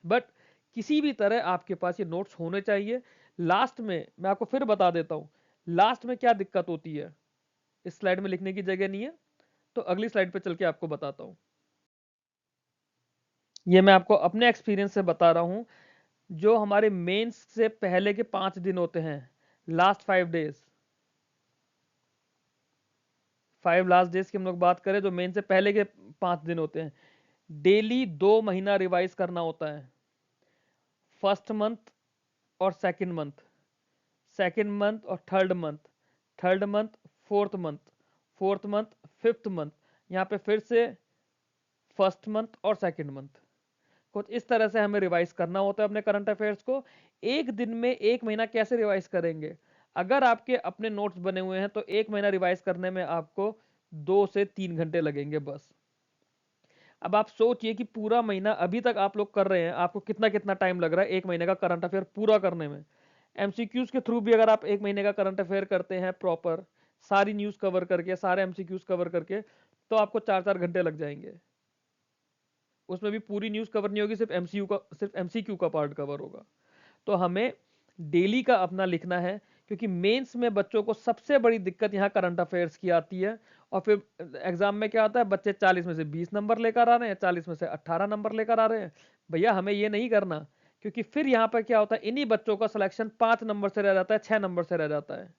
बट किसी भी तरह आपके पास ये नोट्स होने चाहिए। लास्ट में मैं आपको फिर बता देता हूं, लास्ट में क्या दिक्कत होती है। इस स्लाइड में लिखने की जगह नहीं है, तो अगली स्लाइड पे चल के आपको बताता हूं। ये मैं आपको अपने एक्सपीरियंस से बता रहा हूं। जो हमारे मेंस से पहले के 5 दिन होते हैं, लास्ट 5 डेज, 5 लास्ट डेज की हम लोग बात करें, जो मेन से पहले के 5 दिन होते हैं, डेली 2 महीना रिवाइज करना होता है। फर्स्ट मंथ और सेकंड मंथ, सेकंड मंथ और third month, third month, fourth month, fourth month, fifth month. यहाँ पे फिर से फर्स्ट मंथ और सेकंड मंथ। कुछ इस तरह से हमें रिवाइज करना होता है अपने करंट अफेयर्स को। एक दिन में 1 महीना कैसे रिवाइज करेंगे? अगर आपके अपने नोट्स बने हुए हैं तो 1 महीना रिवाइज करने में आपको 2 से 3 घंटे लगेंगे बस। अब आप सोचिए कि पूरा महीना अभी तक आप लोग कर रहे हैं, आपको कितना कितना टाइम लग रहा है 1 महीने का करंट अफेयर पूरा करने में। एमसीक्यूज के थ्रू भी अगर आप 1 महीने का करंट अफेयर करते हैं प्रॉपर, सारी न्यूज कवर करके, सारे एमसीक्यूज कवर करके, तो आपको 4-4 घंटे लग जाएंगे। उसमें भी पूरी न्यूज कवर नहीं होगी, सिर्फ एमसीक्यू का पार्ट कवर होगा। तो हमें डेली का अपना लिखना है, क्योंकि मेंस में बच्चों को सबसे बड़ी दिक्कत यहाँ करंट अफेयर्स की आती है। और फिर एग्जाम में क्या होता है, बच्चे 40 में से 20 नंबर लेकर आ रहे हैं, 40 में से 18 नंबर लेकर आ रहे हैं। भैया हमें ये नहीं करना, क्योंकि फिर यहाँ पर क्या होता है, इन्हीं बच्चों का सिलेक्शन 5 नंबर से रह जाता है, 6 नंबर से रह जाता है।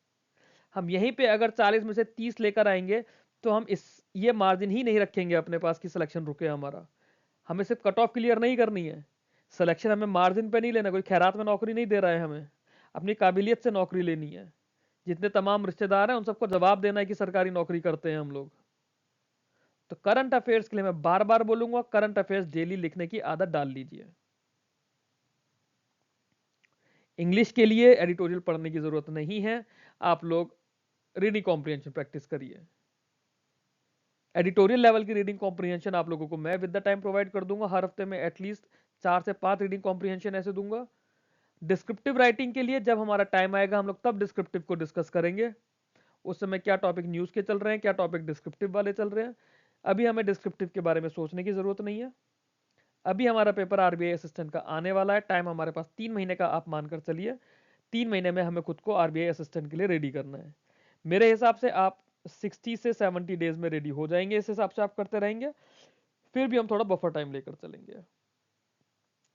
हम यहीं पे अगर 40 में से 30 लेकर आएंगे तो हम इस ये मार्जिन ही नहीं रखेंगे अपने पास कि सिलेक्शन रुके हमारा। हमें सिर्फ कट ऑफ क्लियर नहीं करनी है, सिलेक्शन हमें मार्जिन पे नहीं लेना। कोई खैरात में नौकरी नहीं दे रहा है, हमें अपनी काबिलियत से नौकरी लेनी है। जितने तमाम रिश्तेदार हैं उन सबको जवाब देना है कि सरकारी नौकरी करते हैं हम लोग। तो करंट अफेयर्स के लिए मैं बार बार बोलूंगा, करंट अफेयर्स डेली लिखने की आदत डाल लीजिए। इंग्लिश के लिए एडिटोरियल पढ़ने की जरूरत नहीं है, आप लोग रीडिंग कॉम्प्रिहेंशन प्रैक्टिस करिए। एडिटोरियल लेवल की रीडिंग कॉम्प्रिहेंशन आप लोगों को मैं विद द टाइम प्रोवाइड कर दूंगा। हर हफ्ते में एटलीस्ट 4 से 5 रीडिंग कॉम्प्रिहेंशन ऐसे दूंगा। डिस्क्रिप्टिव राइटिंग के लिए जब हमारा टाइम आएगा हम लोग तब डिस्क्रिप्टिव को डिस्कस करेंगे। उस समय क्या टॉपिक न्यूज के चल रहे हैं, क्या टॉपिक डिस्क्रिप्टिव वाले चल रहे हैं, अभी हमें डिस्क्रिप्टिव के बारे में सोचने की जरूरत नहीं है। अभी हमारा पेपर आरबीआई असिस्टेंट का आने वाला है, टाइम हमारे पास 3 महीने का आप मानकर चलिए। 3 महीने में हमें खुद को आरबीआई असिस्टेंट के लिए रेडी करना है। मेरे हिसाब से आप 60 से 70 डेज में रेडी हो जाएंगे, इस हिसाब से आप करते रहेंगे, फिर भी हम थोड़ा बफर टाइम लेकर चलेंगे।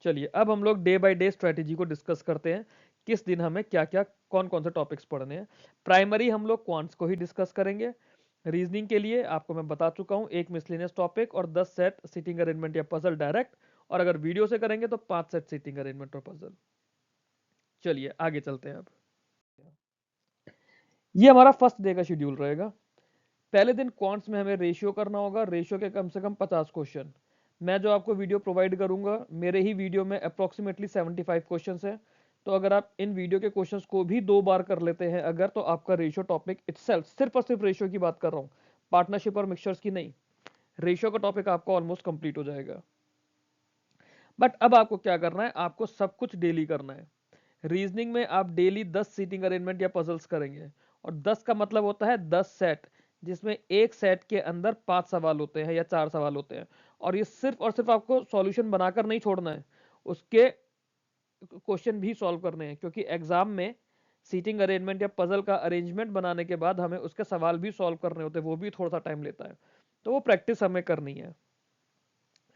चलिए अब हम लोग डे बाय डे स्ट्रेटेजी को डिस्कस करते हैं, किस दिन हमें क्या क्या कौन कौन से टॉपिक्स पढ़ने हैं। प्राइमरी हम लोग क्वांट्स को ही डिस्कस करेंगे। रीजनिंग के लिए आपको मैं बता चुका हूं, एक मिसलेनियस टॉपिक और 10 सेट सिटिंग अरेंजमेंट या पजल डायरेक्ट, और अगर वीडियो से करेंगे तो 5 सेट सीटिंग अरेंजमेंट और पजल। चलिए आगे चलते हैं। अब ये हमारा फर्स्ट डे का शेड्यूल रहेगा। पहले दिन क्वांट्स में हमें रेशियो करना होगा, रेशियो के कम से कम 50 क्वेश्चन। मैं जो आपको वीडियो प्रोवाइड करूंगा, मेरे ही वीडियो में अप्रोक्सीमेटली 75 क्वेश्चंस हैं। तो अगर आप इन वीडियो के क्वेश्चंस को भी 2 बार कर लेते हैं अगर, तो आपका रेशियो टॉपिक इटसेल्फ, सिर्फ और सिर्फ रेशियो की बात कर रहा हूँ, पार्टनरशिप और मिक्सचर्स की नहीं, रेशियो का टॉपिक आपका ऑलमोस्ट कंप्लीट हो जाएगा। बट अब आपको क्या करना है, आपको सब कुछ डेली करना है। रीजनिंग में आप डेली 10 सीटिंग अरेंजमेंट या पजल्स करेंगे, और 10 का मतलब होता है 10 सेट, जिसमें एक सेट के अंदर 5 सवाल होते हैं या 4 सवाल होते हैं। और ये सिर्फ और सिर्फ आपको सॉल्यूशन बनाकर नहीं छोड़ना है, उसके क्वेश्चन भी सॉल्व करने हैं, क्योंकि एग्जाम में सीटिंग अरेंजमेंट या पजल का अरेंजमेंट बनाने के बाद हमें उसके सवाल भी सॉल्व करने होते हैं, वो भी थोड़ा सा टाइम लेता है, तो वो प्रैक्टिस हमें करनी है।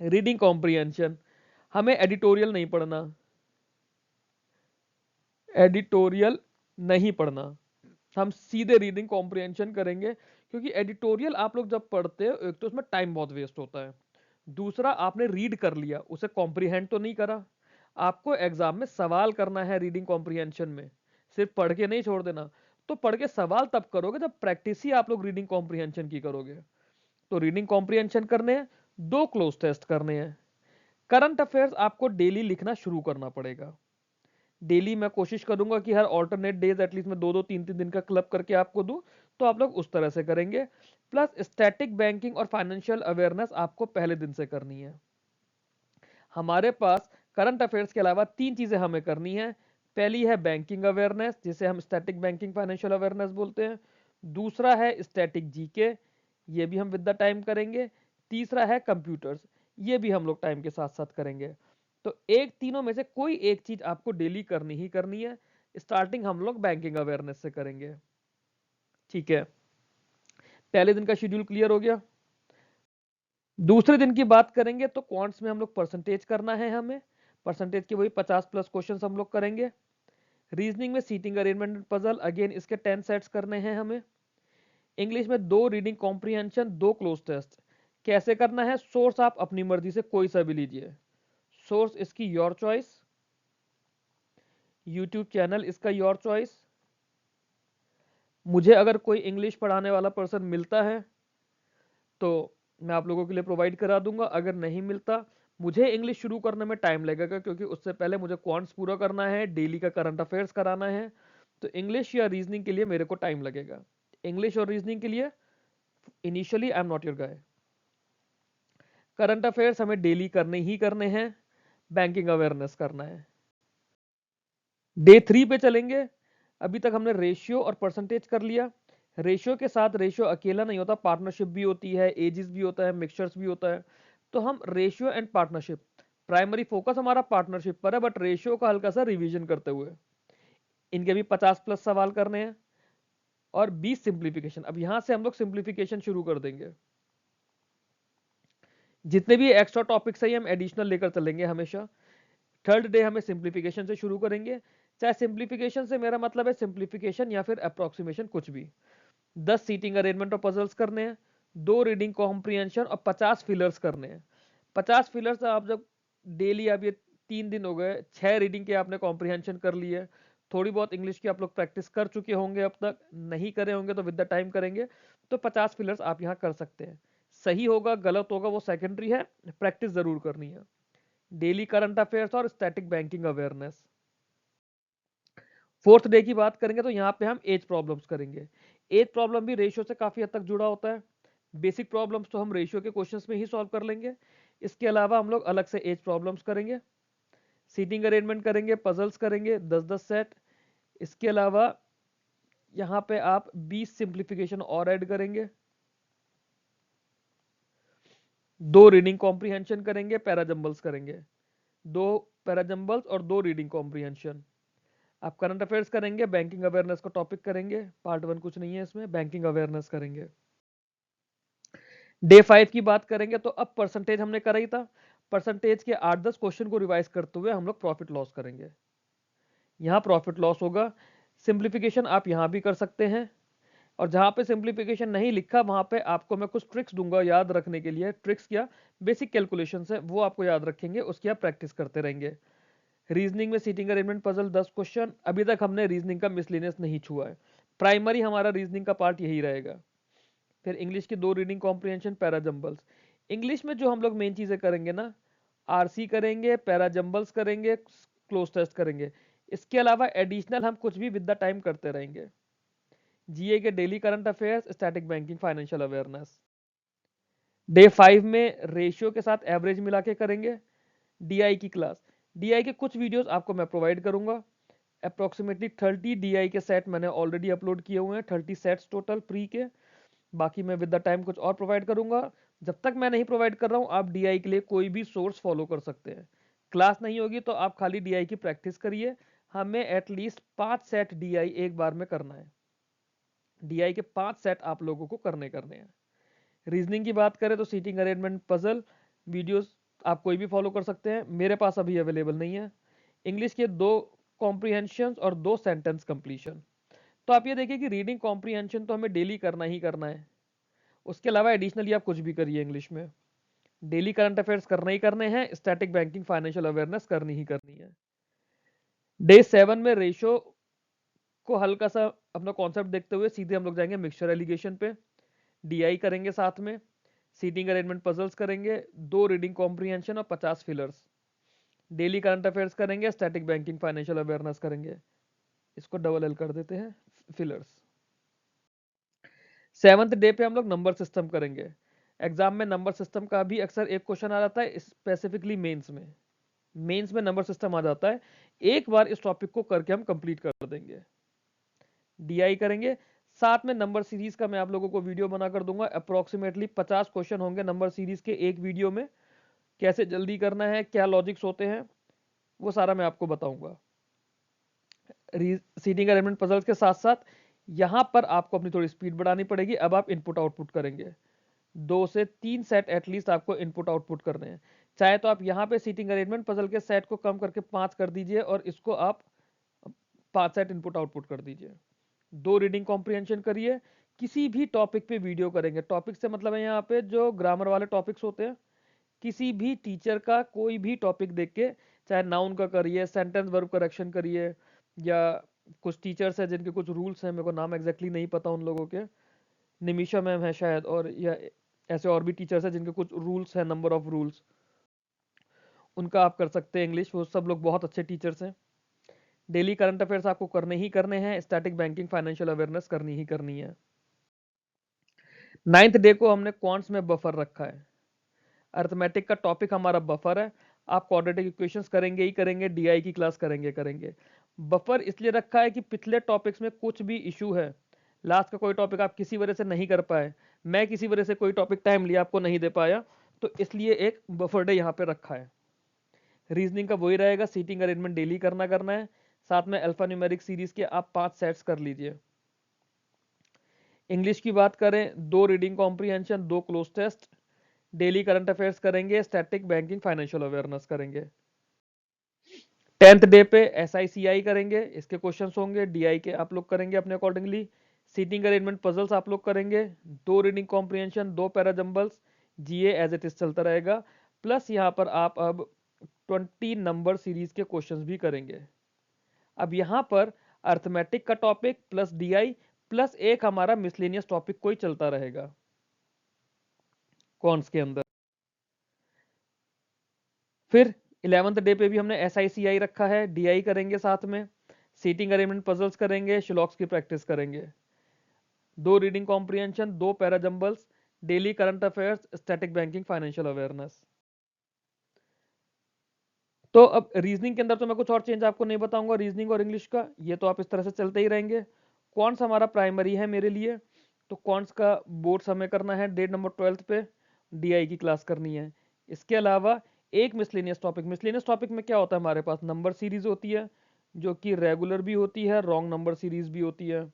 रीडिंग कॉम्प्रिहेंशन, हमें एडिटोरियल नहीं पढ़ना, एडिटोरियल नहीं पढ़ना, हम सीधे रीडिंग कॉम्प्रिहेंशन करेंगे। क्योंकि एडिटोरियल आप लोग जब पढ़ते हो, एक तो उसमें टाइम बहुत वेस्ट होता है, दूसरा आपने रीड कर लिया, उसे कॉम्प्रिहेंड तो नहीं करा। आपको एग्जाम में सवाल करना है रीडिंग कॉम्प्रिहेंशन में, सिर्फ पढ़ के नहीं छोड़ देना। तो पढ़ के सवाल तब करोगे जब प्रैक्टिस ही आप लोग रीडिंग कॉम्प्रिहेंशन की करोगे। तो रीडिंग कॉम्प्रिहेंशन करने हैं, 2 क्लोज टेस्ट करने हैं। करंट अफेयर्स आपको डेली लिखना शुरू करना पड़ेगा। डेली मैं कोशिश करूंगा कि हर ऑल्टरनेट डेज एटलीस्ट मैं 2-2 3-3 दिन का क्लब करके आपको दूं, तो आप लोग उस तरह से करेंगे। प्लस स्टैटिक बैंकिंग और फाइनेंशियल अवेयरनेस आपको पहले दिन से करनी है। हमारे पास करंट अफेयर्स के अलावा 3 चीजें हमें करनी है। पहली है बैंकिंग अवेयरनेस, जिसे हम स्टैटिक बैंकिंग फाइनेंशियल अवेयरनेस बोलते हैं। दूसरा है स्टैटिक जीके, ये भी हम विद द टाइम करेंगे। तीसरा है कंप्यूटर्स, ये भी हम लोग टाइम के साथ साथ करेंगे। तो एक तीनों में से कोई एक चीज आपको डेली करनी ही करनी है। स्टार्टिंग हम लोग बैंकिंग अवेयरनेस से करेंगे। ठीक है, पहले दिन का शेड्यूल क्लियर हो गया। दूसरे दिन की बात करेंगे तो क्वांट्स में हम लोग परसेंटेज करना है, हमें परसेंटेज के वही 50 प्लस क्वेश्चन हम लोग करेंगे। रीजनिंग में सीटिंग अरेंजमेंट पजल, अगेन इसके 10 सेट्स करने हैं हमें। इंग्लिश में 2 रीडिंग कॉम्प्रिहेंशन, 2 क्लोज टेस्ट। कैसे करना है, सोर्स आप अपनी मर्जी से कोई सा भी लीजिए, सोर्स इसकी योर चॉइस, यूट्यूब चैनल इसका योर चॉइस। मुझे अगर कोई इंग्लिश पढ़ाने वाला पर्सन मिलता है तो मैं आप लोगों के लिए प्रोवाइड करा दूंगा, अगर नहीं मिलता, मुझे इंग्लिश शुरू करने में टाइम लगेगा, क्योंकि उससे पहले मुझे क्वांट्स पूरा करना है, डेली का करंट अफेयर्स कराना है। तो इंग्लिश या रीजनिंग के लिए मेरे को टाइम लगेगा। इंग्लिश और रीजनिंग के लिए initially I am not your guy. Current affairs हमें डेली करने ही करने हैं, बैंकिंग अवेयरनेस करना है। डे 3 पे चलेंगे। अभी तक हमने रेशियो और परसेंटेज कर लिया। रेशियो के साथ रेशियो अकेला नहीं होता, पार्टनरशिप भी होती है, एजिस भी होता है, मिक्सचर्स भी होता है। तो हम ratio and partnership, primary focus हमारा पार्टनरशिप पर है, बट रेशियो का हल्का सा रिवीजन करते हुए इनके भी 50 प्लस सवाल करने हैं और 20 सिंप्लीफिकेशन। अब यहां से हम लोग सिंप्लीफिकेशन शुरू कर देंगे। जितने भी एक्स्ट्रा टॉपिक्स है हम एडिशनल लेकर चलेंगे हमेशा। थर्ड डे हमें सिंप्लीफिकेशन से शुरू करेंगे। चाहे सिंप्लीफिकेशन से मेरा मतलब है सिंप्लीफिकेशन या फिर अप्रोक्सीमेशन, कुछ भी। 10 सीटिंग अरेंजमेंट और पजल्स करने हैं, 2 रीडिंग कॉम्प्रिहेंशन और 50 फिलर्स करने हैं। 50 फिलर्स आप जब डेली, अब ये 3 दिन हो गए, 6 रीडिंग के आपने कॉम्प्रिहेंशन कर लिए, थोड़ी बहुत इंग्लिश की आप लोग प्रैक्टिस कर चुके होंगे, अब तक नहीं करे होंगे तो विद द टाइम करेंगे। तो 50 फिलर्स आप यहाँ कर सकते हैं। सही होगा गलत होगा वो सेकेंडरी है, प्रैक्टिस जरूर करनी है। डेली करंट अफेयर्स और static banking awareness. Fourth day की बात करेंगे तो यहाँ पे हम एज प्रॉब्लम्स करेंगे। एज प्रॉब्लम भी रेशियो से काफी हद तक जुड़ा होता है। बेसिक प्रॉब्लम्स तो हम रेशियो के क्वेश्चंस में ही सॉल्व कर लेंगे, इसके अलावा हम लोग अलग से एज प्रॉब्लम्स करेंगे, सीटिंग अरेंजमेंट करेंगे, पजल्स करेंगे 10-10 सेट। इसके अलावा यहाँ पे आप 20 सिंप्लीफिकेशन और ऐड करेंगे, 2 रीडिंग कॉम्प्रिहेंशन करेंगे, पैराजंबल्स करेंगे, 2 पैराजंबल्स और 2 रीडिंग कॉम्प्रिहेंशन। आप करंट अफेयर्स करेंगे, बैंकिंग अवेयरनेस को टॉपिक करेंगे, पार्ट 1 कुछ नहीं है इसमें, बैंकिंग अवेयरनेस करेंगे। डे 5 की बात करेंगे तो अब परसेंटेज हमने करा ही था, परसेंटेज के 8-10 क्वेश्चन को रिवाइज करते हुए हम लोग प्रॉफिट लॉस करेंगे। यहाँ प्रॉफिट लॉस होगा, सिंप्लीफिकेशन आप यहाँ भी कर सकते हैं, और जहाँ पे सिंप्लीफिकेशन नहीं लिखा वहाँ पे आपको मैं कुछ ट्रिक्स दूंगा याद रखने के लिए। ट्रिक्स क्या, बेसिक कैलकुलेशंस है, वो आपको याद रखेंगे, उसकी आप प्रैक्टिस करते रहेंगे। रीजनिंग में सीटिंग अरेंजमेंट पजल 10 क्वेश्चन। अभी तक हमने रीजनिंग का मिसलिनियस नहीं छुआ है, प्राइमरी हमारा रीजनिंग का पार्ट यही रहेगा। फिर इंग्लिश की 2 reading comprehension, para jumbles. English में जो हम लोग मेन चीजें करेंगे ना, आरसी करेंगे, पैरा जंबल्स करेंगे, क्लोज टेस्ट करेंगे। इसके अलावा एडिशनल हम कुछ भी विद द टाइम करते रहेंगे। जीए के daily current affairs, static banking, financial awareness. Day 5 में रेशियो के साथ एवरेज मिला के करेंगे। डीआई की क्लास, डीआई के कुछ वीडियोस आपको मैं प्रोवाइड करूंगा। अप्रोक्सीमेटली 30 डीआई के सेट मैंने ऑलरेडी अपलोड किए हुए हैं, 30 सेट्स टोटल प्री के। बाकी मैं विद द टाइम कुछ और प्रोवाइड करूंगा। जब तक मैं नहीं प्रोवाइड कर रहा हूं, आप डीआई के लिए कोई भी सोर्स फॉलो कर सकते हैं। क्लास नहीं होगी तो आप खाली डीआई की प्रैक्टिस करिए। हमें एटलीस्ट 5 सेट डीआई एक बार में करना है। डीआई के 5 सेट आप लोगों को करने हैं। रीजनिंग की बात करें तो सीटिंग अरेंजमेंट पजल वीडियोस आप कोई भी फॉलो कर सकते हैं, मेरे पास अभी अवेलेबल नहीं है। इंग्लिश के 2 कॉम्प्रीहेंशन और 2 सेंटेंस कंप्लीशन। तो आप ये देखिए कि रीडिंग कॉम्प्रीहेंशन तो हमें डेली करना ही करना है, उसके अलावा एडिशनली आप कुछ भी करिए। इंग्लिश में डेली करंट अफेयर्स करने ही करने हैं, स्टैटिक बैंकिंग, फाइनेंशियल अवेयरनेस करनी ही करनी है। डे 7 में रेशियो को हल्का सा अपना कॉन्सेप्ट देखते हुए सीधे हम लोग जाएंगे मिक्सचर एलिगेशन पे। डीआई करेंगे, साथ में सीटिंग अरेंजमेंट पजल्स करेंगे, 2 रीडिंग कॉम्प्रीहेंशन और 50 फिलर्स। डेली करंट अफेयर्स करेंगे, स्टैटिक बैंकिंग, फाइनेंशियल अवेयरनेस करेंगे। इसको डबल एल कर देते हैं, फिलर्स। 7th डे पे हम लोग नंबर सिस्टम करेंगे। एग्जाम में नंबर सिस्टम का भी अक्सर एक क्वेश्चन आ जाता है, स्पेसिफिकली मेंस में। मेंस में नंबर सिस्टम आ जाता है, एक बार इस टॉपिक को करके हम कंप्लीट कर देंगे। डीआई करेंगे, साथ में नंबर सीरीज का मैं आप लोगों को वीडियो बना कर दूंगा। अप्रोक्सीमेटली 50 क्वेश्चन होंगे नंबर सीरीज के एक वीडियो में। कैसे जल्दी करना है, क्या लॉजिक्स होते हैं, वो सारा मैं आपको बताऊंगा। सीटिंग अरेंजमेंट पजल्स के साथ साथ यहां पर आपको अपनी थोड़ी स्पीड बढ़ानी पड़ेगी। अब आप इनपुट आउटपुट करेंगे, 2 से 3 सेट एटलीस्ट आपको इनपुट आउटपुट करने हैं। चाहे तो आप यहाँ पे सीटिंग अरेंजमेंट पजल के सेट को कम करके 5 कर दीजिए और इसको आप 5 सेट इनपुट आउटपुट कर दीजिए। 2 रीडिंग कॉम्प्रिहेंशन करिए। किसी भी टॉपिक पे वीडियो करेंगे, टॉपिक से मतलब है यहाँ पे जो ग्रामर वाले टॉपिक्स होते हैं, किसी भी टीचर का कोई भी टॉपिक देख के, चाहे नाउन का करिए, सेंटेंस वर्ब करेक्शन करिए, या कुछ टीचर्स हैं जिनके कुछ रूल्स हैं, मेरे को नाम एग्जैक्टली नहीं पता उन लोगों के, निमिषा मैम है शायद, और या ऐसे और भी टीचर्स हैं जिनके कुछ रूल्स हैं, नंबर ऑफ रूल्स, उनका आप कर सकते हैं इंग्लिश। वो सब लोग बहुत अच्छे टीचर्स हैं। डेली करंट अफेयर्स आपको करने ही करने हैं, स्टैटिक बैंकिंग, फाइनेंशियल अवेयरनेस करनी ही करनी है। 9th डे को हमने क्वांट्स में बफर रखा है। अर्थमेटिक का टॉपिक हमारा बफर है। आप क्वाड्रेटिक इक्वेशंस करेंगे ही करेंगे, डीआई की क्लास करेंगे। बफर इसलिए रखा है कि पिछले टॉपिक्स में कुछ भी इशू है, लास्ट का कोई टॉपिक आप किसी वजह से नहीं कर पाए, मैं किसी वजह से कोई टॉपिक टाइम लिया आपको नहीं दे पाया, तो इसलिए एक बफर डे यहाँ पे रखा है। रीजनिंग का वही रहेगा, सीटिंग अरेंजमेंट डेली करना है, साथ में अल्फा न्यूमेरिक सीरीज के आप 5 सेट्स कर लीजिए। इंग्लिश की बात करें, 2 reading comprehension, 2 cloze test. Daily current affairs करेंगे, स्टैटिक बैंकिंग, फाइनेंशियल अवेयरनेस करेंगे। 10th डे पे SICI करेंगे, इसके क्वेश्चंस होंगे, डीआई के आप लोग करेंगे अपने अकॉर्डिंगली। सीटिंग अरेंजमेंट पजल्स आप लोग करेंगे, 2 reading comprehension, 2 parajumbles. GA as it is चलता रहेगा, प्लस यहाँ पर आप अब 20 नंबर सीरीज के क्वेश्चंस भी करेंगे। अब यहाँ पर अर्थमेटिक का टॉपिक प्लस डीआई प्लस एक हमारा मिसलेनियस टॉपिक कोई चलता रहेगा कॉन्स के अंदर। फिर 11th डे पे भी हमने SICI रखा है, डीआई करेंगे, साथ में सीटिंग अरेंजमेंट पजल्स करेंगे, शिलॉक्स की प्रैक्टिस करेंगे, 2 reading comprehension, 2 parajumbles, daily current affairs, static banking, financial awareness. तो अब रीजनिंग के अंदर तो मैं कुछ और चेंज आपको नहीं बताऊंगा, रीजनिंग और इंग्लिश का ये तो आप इस तरह से चलते ही रहेंगे। क्वांट्स हमारा प्राइमरी है मेरे लिए, तो क्वांट्स का बोर्ड्स हमें करना है डेट नंबर 12th पे, डीआई की क्लास करनी है। इसके अलावा एक मिसलेनियस टॉपिक में क्या होता है, हमारे पास नंबर सीरीज होती है जो कि रेगुलर भी होती है, रॉन्ग नंबर सीरीज भी होती है,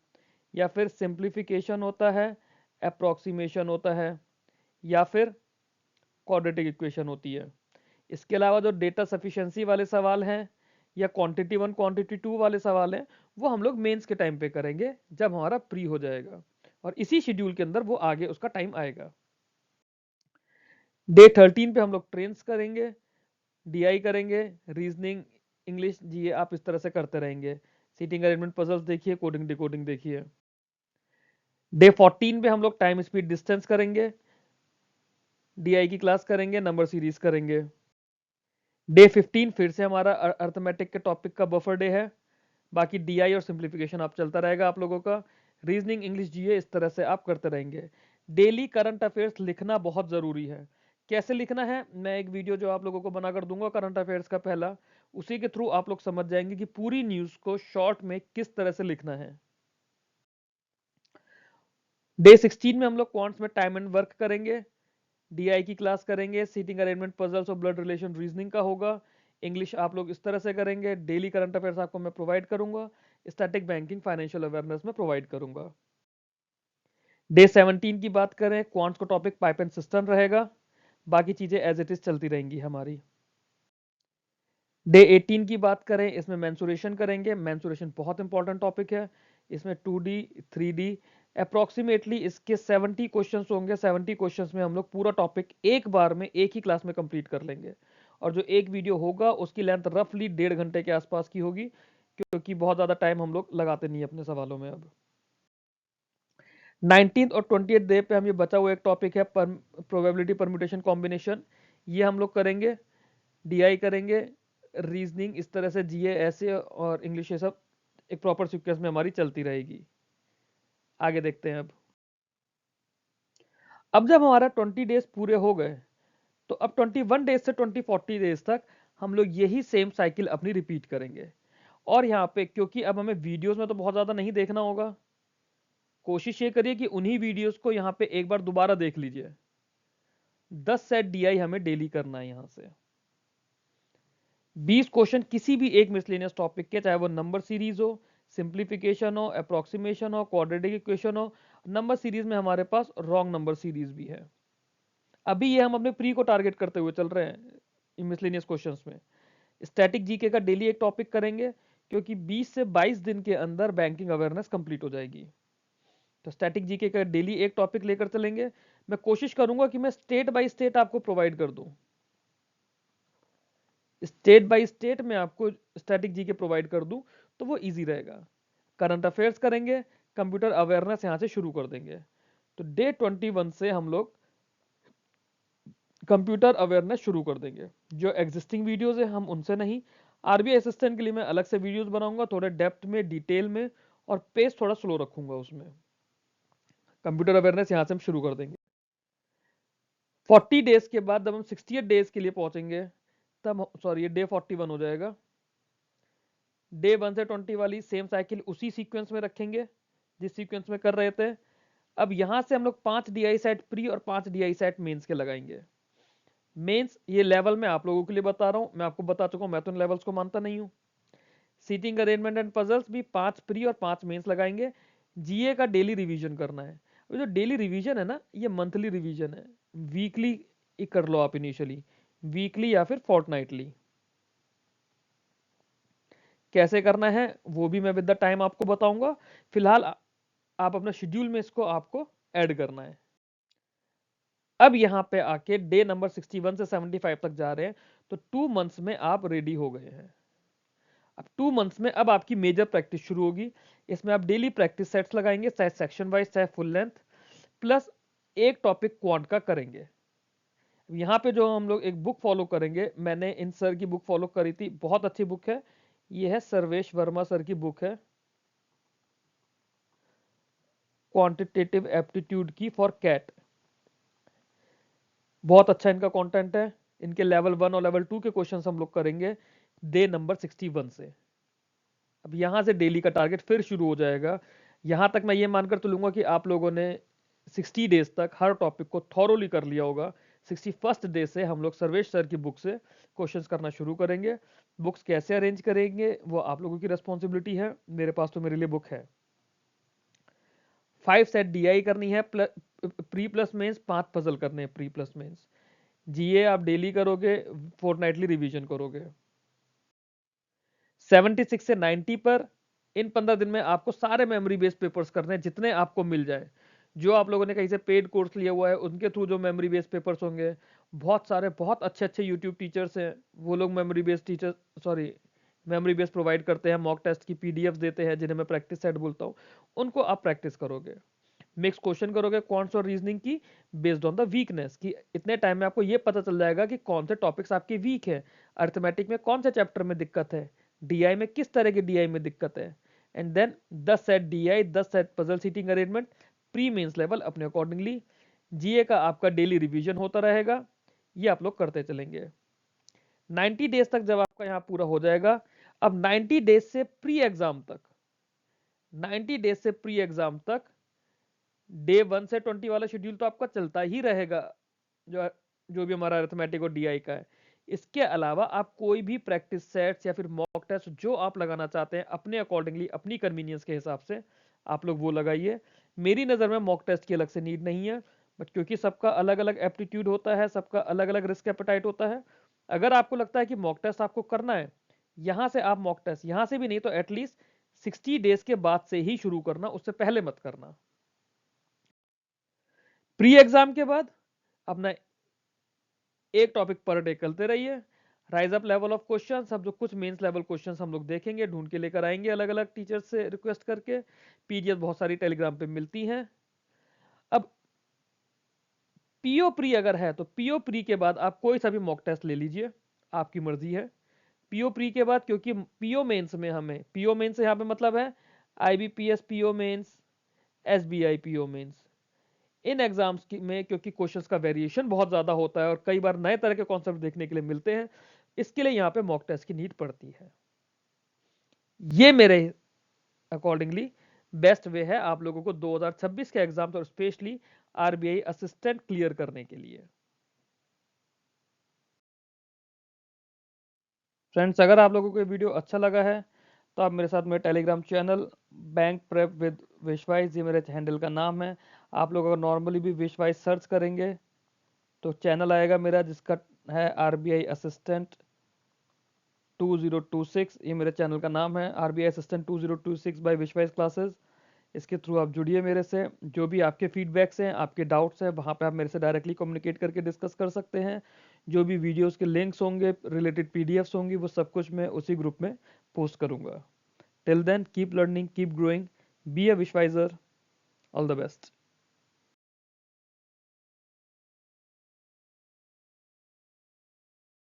या फिर सिंप्लीफिकेशन होता है, अप्रोक्सीमेशन होता है, या फिर क्वाड्रेटिक इक्वेशन होती है। इसके अलावा जो डेटा सफिशिएंसी वाले सवाल हैं या क्वांटिटी 1 क्वांटिटी 2 वाले सवाल हैं, वो हम लोग मेंस के टाइम पे करेंगे जब हमारा प्री हो जाएगा। और इसी शेड्यूल के अंदर वो आगे उसका टाइम आएगा। डे 13 पे हम लोग ट्रेन्स करेंगे, डीआई करेंगे, रीजनिंग, इंग्लिश, जीए आप इस तरह से करते रहेंगे। सीटिंग अरेंजमेंट पजल्स देखिए, कोडिंग डिकोडिंग देखिए। डे 14 पे हम लोग टाइम स्पीड डिस्टेंस करेंगे, डीआई की क्लास करेंगे, नंबर सीरीज करेंगे। डे 15 फिर से हमारा अर्थमेटिक के टॉपिक का बफर डे है। बाकी डीआई और सिंप्लीफिकेशन आप चलता रहेगा आप लोगों का। रीजनिंग, इंग्लिश, जीए इस तरह से आप करते रहेंगे। डेली करंट अफेयर्स लिखना बहुत जरूरी है। कैसे लिखना है, मैं एक वीडियो जो आप लोगों को बनाकर दूंगा करंट अफेयर्स का पहला, उसी के थ्रू आप लोग समझ जाएंगे कि पूरी न्यूज को शॉर्ट में किस तरह से लिखना है। डे 16 में हम लोग क्वांट्स में टाइम एंड वर्क करेंगे, डीआई की क्लास करेंगे, सीटिंग अरेंजमेंट पजल्स और ब्लड रिलेशन रीजनिंग का होगा। इंग्लिश आप लोग इस तरह से करेंगे। डेली करंट अफेयर्स आपको मैं प्रोवाइड करूंगा, स्टैटिक बैंकिंग फाइनेंशियल अवेयरनेस में प्रोवाइड करूंगा। डे 17 की बात करें, क्वांट्स को टॉपिक पाइप एंड सिस्टम रहेगा, बाकी चीजें एज इट इज चलती रहेंगी हमारी। डे 18 की बात करें, इसमें मेंसुरेशन करेंगे। मेंसुरेशन बहुत इंपॉर्टेंट टॉपिक है, इसमें 2D 3D अप्रोक्सीमेटली इसके 70 क्वेश्चंस होंगे। 70 क्वेश्चंस में हम लोग पूरा टॉपिक एक बार में एक ही क्लास में कंप्लीट कर लेंगे, और जो एक वीडियो होगा उसकी लेंथ रफली 1.5 घंटे के आसपास की होगी, क्योंकि बहुत ज्यादा टाइम हम लोग लगाते नहीं अपने सवालों में। अब 19th और 20th डे पे हम ये बचा हुआ एक टॉपिक है प्रोबेबिलिटी परम्यूटेशन कॉम्बिनेशन, ये हम लोग करेंगे। डीआई करेंगे, रीजनिंग इस तरह से, जीए ऐसे, और इंग्लिश, ये सब एक प्रॉपर सीक्वेंस में हमारी चलती रहेगी। आगे देखते हैं। अब जब हमारा 20 डेज पूरे हो गए, तो अब 21 डेज से 40 डेज तक हम लोग यही सेम साइकिल अपनी रिपीट करेंगे। और यहाँ पे क्योंकि अब हमें वीडियोस में तो बहुत ज्यादा नहीं देखना होगा, कोशिश ये करिए कि उन्हीं वीडियोस को यहाँ पे एक बार दोबारा देख लीजिए। 10 सेट डीआई हमें डेली करना है। यहाँ से 20 क्वेश्चन किसी भी एक मिसलेनियस टॉपिक के, चाहे वो नंबर सीरीज हो, सिंप्लीफिकेशन हो, अप्रोक्सीमेशन हो, क्वाड्रेटिक इक्वेशन हो। नंबर सीरीज में हमारे पास रॉन्ग नंबर सीरीज भी है। अभी ये हम अपने प्री को टारगेट करते हुए चल रहे हैं मिसलेनियस क्वेश्चंस में। स्टैटिक जीके का डेली एक टॉपिक करेंगे, क्योंकि 20 से 22 दिन के अंदर बैंकिंग अवेयरनेस कंप्लीट हो जाएगी। तो स्टैटिक जीके का डेली एक टॉपिक लेकर चलेंगे। मैं कोशिश करूंगा कि मैं स्टेट बाय स्टेट आपको प्रोवाइड कर दूं, स्टेट बाय स्टेट में आपको स्टैटिक जीके प्रोवाइड कर दूं, तो वो इजी रहेगा। करंट अफेयर्स करेंगे, कंप्यूटर अवेयरनेस यहां से शुरू कर देंगे। तो डे 21 से हम लोग कंप्यूटर अवेयरनेस शुरू कर देंगे। जो एग्जिस्टिंग वीडियोस है हम उनसे नहीं, आरबीआई असिस्टेंट के लिए मैं अलग से वीडियोस बनाऊंगा, थोड़े डेप्थ में, डिटेल में, और पेस थोड़ा स्लो रखूंगा उसमें। कंप्यूटर अवेयरनेस यहां से हम शुरू कर देंगे। 40 डेज के बाद जब हम 68 डेज के लिए पहुंचेंगे, तब सॉरी ये डे 41 हो जाएगा। डे 1 से 20 वाली सेम साइकिल उसी सीक्वेंस में रखेंगे जिस सीक्वेंस में कर रहे थे। अब यहां से हम लोग 5 डीआई सेट प्री और 5 डीआई सेट मेंस के लगाएंगे। मेंस ये लेवल मैं आप लोगों के लिए बता रहा हूं, मैं आपको बता चुका हूं, मैं तो इन लेवल्स को मानता नहीं हूं। सीटिंग अरेंजमेंट एंड पजल्स भी 5 प्री और 5 मेंस लगाएंगे। जीए का डेली रिवीजन करना है। जो डेली रिवीजन है ना, ये मंथली रिवीजन है, वीकली कर लो आप इनिशियली, वीकली या फिर फोर्टनाइटली। कैसे करना है वो भी मैं विद द टाइम आपको बताऊंगा। फिलहाल आप अपना शेड्यूल में इसको आपको ऐड करना है। अब यहां पे आके डे नंबर 61 से 75 तक जा रहे हैं, तो 2 मंथ्स में आप रेडी हो गए हैं। अब 2 मंथ्स में अब आपकी मेजर प्रैक्टिस शुरू होगी। इसमें आप डेली प्रैक्टिस सेट्स लगाएंगे, चाहे सेक्शन वाइज चाहे फुल लेंथ, प्लस एक टॉपिक क्वांट का करेंगे। यहाँ पे जो हम लोग एक बुक फॉलो करेंगे, मैंने इन सर की बुक फॉलो करी थी, बहुत अच्छी बुक है। ये है सर्वेश वर्मा सर की बुक है, क्वांटिटेटिव एप्टीट्यूड की फॉर कैट। बहुत अच्छा इनका कंटेंट है। इनके लेवल 1 और लेवल 2 के क्वेश्चंस हम लोग करेंगे डे नंबर 61 से। अब यहां से डेली का टारगेट फिर शुरू हो जाएगा। यहां तक मैं ये मानकर चलूंगा कि आप लोगों ने 60 डेज तक हर टॉपिक को थॉरोली कर लिया होगा। 61st डे से हम लोग सर्वेश सर की बुक से क्वेश्चंस करना शुरू करेंगे। बुक्स कैसे अरेंज करेंगे वो आप लोगों की रेस्पॉन्सिबिलिटी है, मेरे पास तो मेरे लिए बुक है। 5 सेट डीआई करनी है, प्री प्लस मेंस 5 पजल करने हैं प्री प्लस मेंस। जीए आप डेली करोगे, फोर्टनाइटली रिवीजन करोगे। 76 से 90 पर इन 15 दिन में आपको सारे मेमोरी बेस्ड पेपर्स करने हैं, जितने आपको मिल जाए। जो आप लोगों ने कहीं से पेड कोर्स लिया हुआ है उनके थ्रू जो मेमोरी बेस्ड पेपर्स होंगे, बहुत सारे बहुत अच्छे अच्छे यूट्यूब टीचर्स हैं, वो लोग मेमोरी बेस्ड प्रोवाइड करते हैं, मॉक टेस्ट की पीडीएफ देते हैं जिन्हें मैं प्रैक्टिस सेट बोलता हूँ। उनको आप प्रैक्टिस करोगे, मिक्स क्वेश्चन करोगे क्वांट्स और रीजनिंग की बेस्ड ऑन द वीकनेस, कि इतने टाइम में आपको ये पता चल जाएगा कि कौन से टॉपिक्स आपके वीक है, अर्थमेटिक में कौन से चैप्टर में दिक्कत है, डीआई में किस तरह की डीआई में दिक्कत है। And then 10 set DI, 10 set puzzle seating arrangement pre mains level अपने अकॉर्डिंगली। जीए का आपका डेली रिवीजन होता रहेगा, ये आप लोग करते चलेंगे। 90 डेज तक जब आपका यहाँ पूरा हो जाएगा, अब 90 डेज से प्री एग्जाम तक, 90 डेज से प्री एग्जाम तक डे 1 से 20 वाला शेड्यूल तो आपका चलता ही रहेगा, जो जो भी हमारा अरिथमेटिक और डीआई का है। इसके अलावा आप कोई भी प्रैक्टिस सेट्स या फिर मॉक टेस्ट जो आप लगाना चाहते हैं अपने अकॉर्डिंगली, अपनी कन्वीनियंस के हिसाब से आप लोग वो लगाइए। मेरी नज़र में मॉक टेस्ट की अलग से नीड नहीं है, बट क्योंकि सबका अलग अलग एप्टीट्यूड होता है, सबका अलग अलग रिस्क एपेटाइट होता है, अगर आपको लगता है कि मॉक टेस्ट आपको करना है, यहां से आप मॉक टेस्ट, यहां से भी नहीं तो एटलीस्ट 60 डेज के बाद से ही शुरू करना, उससे पहले मत करना। प्री एग्जाम के बाद अपना एक टॉपिक पर डे करते रहिए, rise up level of question, सब जो कुछ मेंस लेवल क्वेश्चन हम लोग देखेंगे, ढूंढ के लेकर आएंगे अलग अलग टीचर से रिक्वेस्ट करके, पीडीएफ बहुत सारी टेलीग्राम पे मिलती हैं। अब पीओ प्री अगर है तो पीओ प्री के बाद आप कोई सा भी मॉक टेस्ट ले लीजिए, आपकी मर्जी है। पीओ प्री के बाद, क्योंकि पीओ मेंस में हमें, पीओ मेंस यहाँ पे मतलब है IBPS PO mains, SBI PO mains, इन एग्जाम्स में क्योंकि क्वेश्चंस का वेरिएशन बहुत ज्यादा होता है और कई बार नए तरह के कॉन्सेप्ट देखने के लिए मिलते हैं, इसके लिए यहाँ पे मॉक टेस्ट की नीड पड़ती है। ये मेरे अकॉर्डिंगली बेस्ट वे है आप लोगों को 2026 के एग्जाम्स और स्पेशली आरबीआई असिस्टेंट क्लियर करने के लिए। फ्रेंड्स, अगर आप लोगों को ये वीडियो अच्छा लगा है तो आप मेरे साथ मेरे Telegram channel bank prep with Wishwise, ये मेरे हैंडल का नाम है। आप लोग अगर नॉर्मली भी विशवाइस सर्च करेंगे तो चैनल आएगा मेरा जिसका है आरबीआई असिस्टेंट 2026, ये मेरे चैनल का नाम है, आरबीआई असिस्टेंट 2026 बाय विशवाइस क्लासेस। इसके थ्रू आप जुड़िए मेरे से, जो भी आपके फीडबैक्स हैं, आपके डाउट्स हैं, वहाँ पे आप मेरे से डायरेक्टली कम्युनिकेट करके डिस्कस कर सकते हैं। जो भी वीडियोस के लिंक्स होंगे, रिलेटेड पीडीएफ्स होंगी, वो सब कुछ मैं उसी ग्रुप में पोस्ट करूंगा। Till then keep learning, keep growing, be a wishwiser, all the best.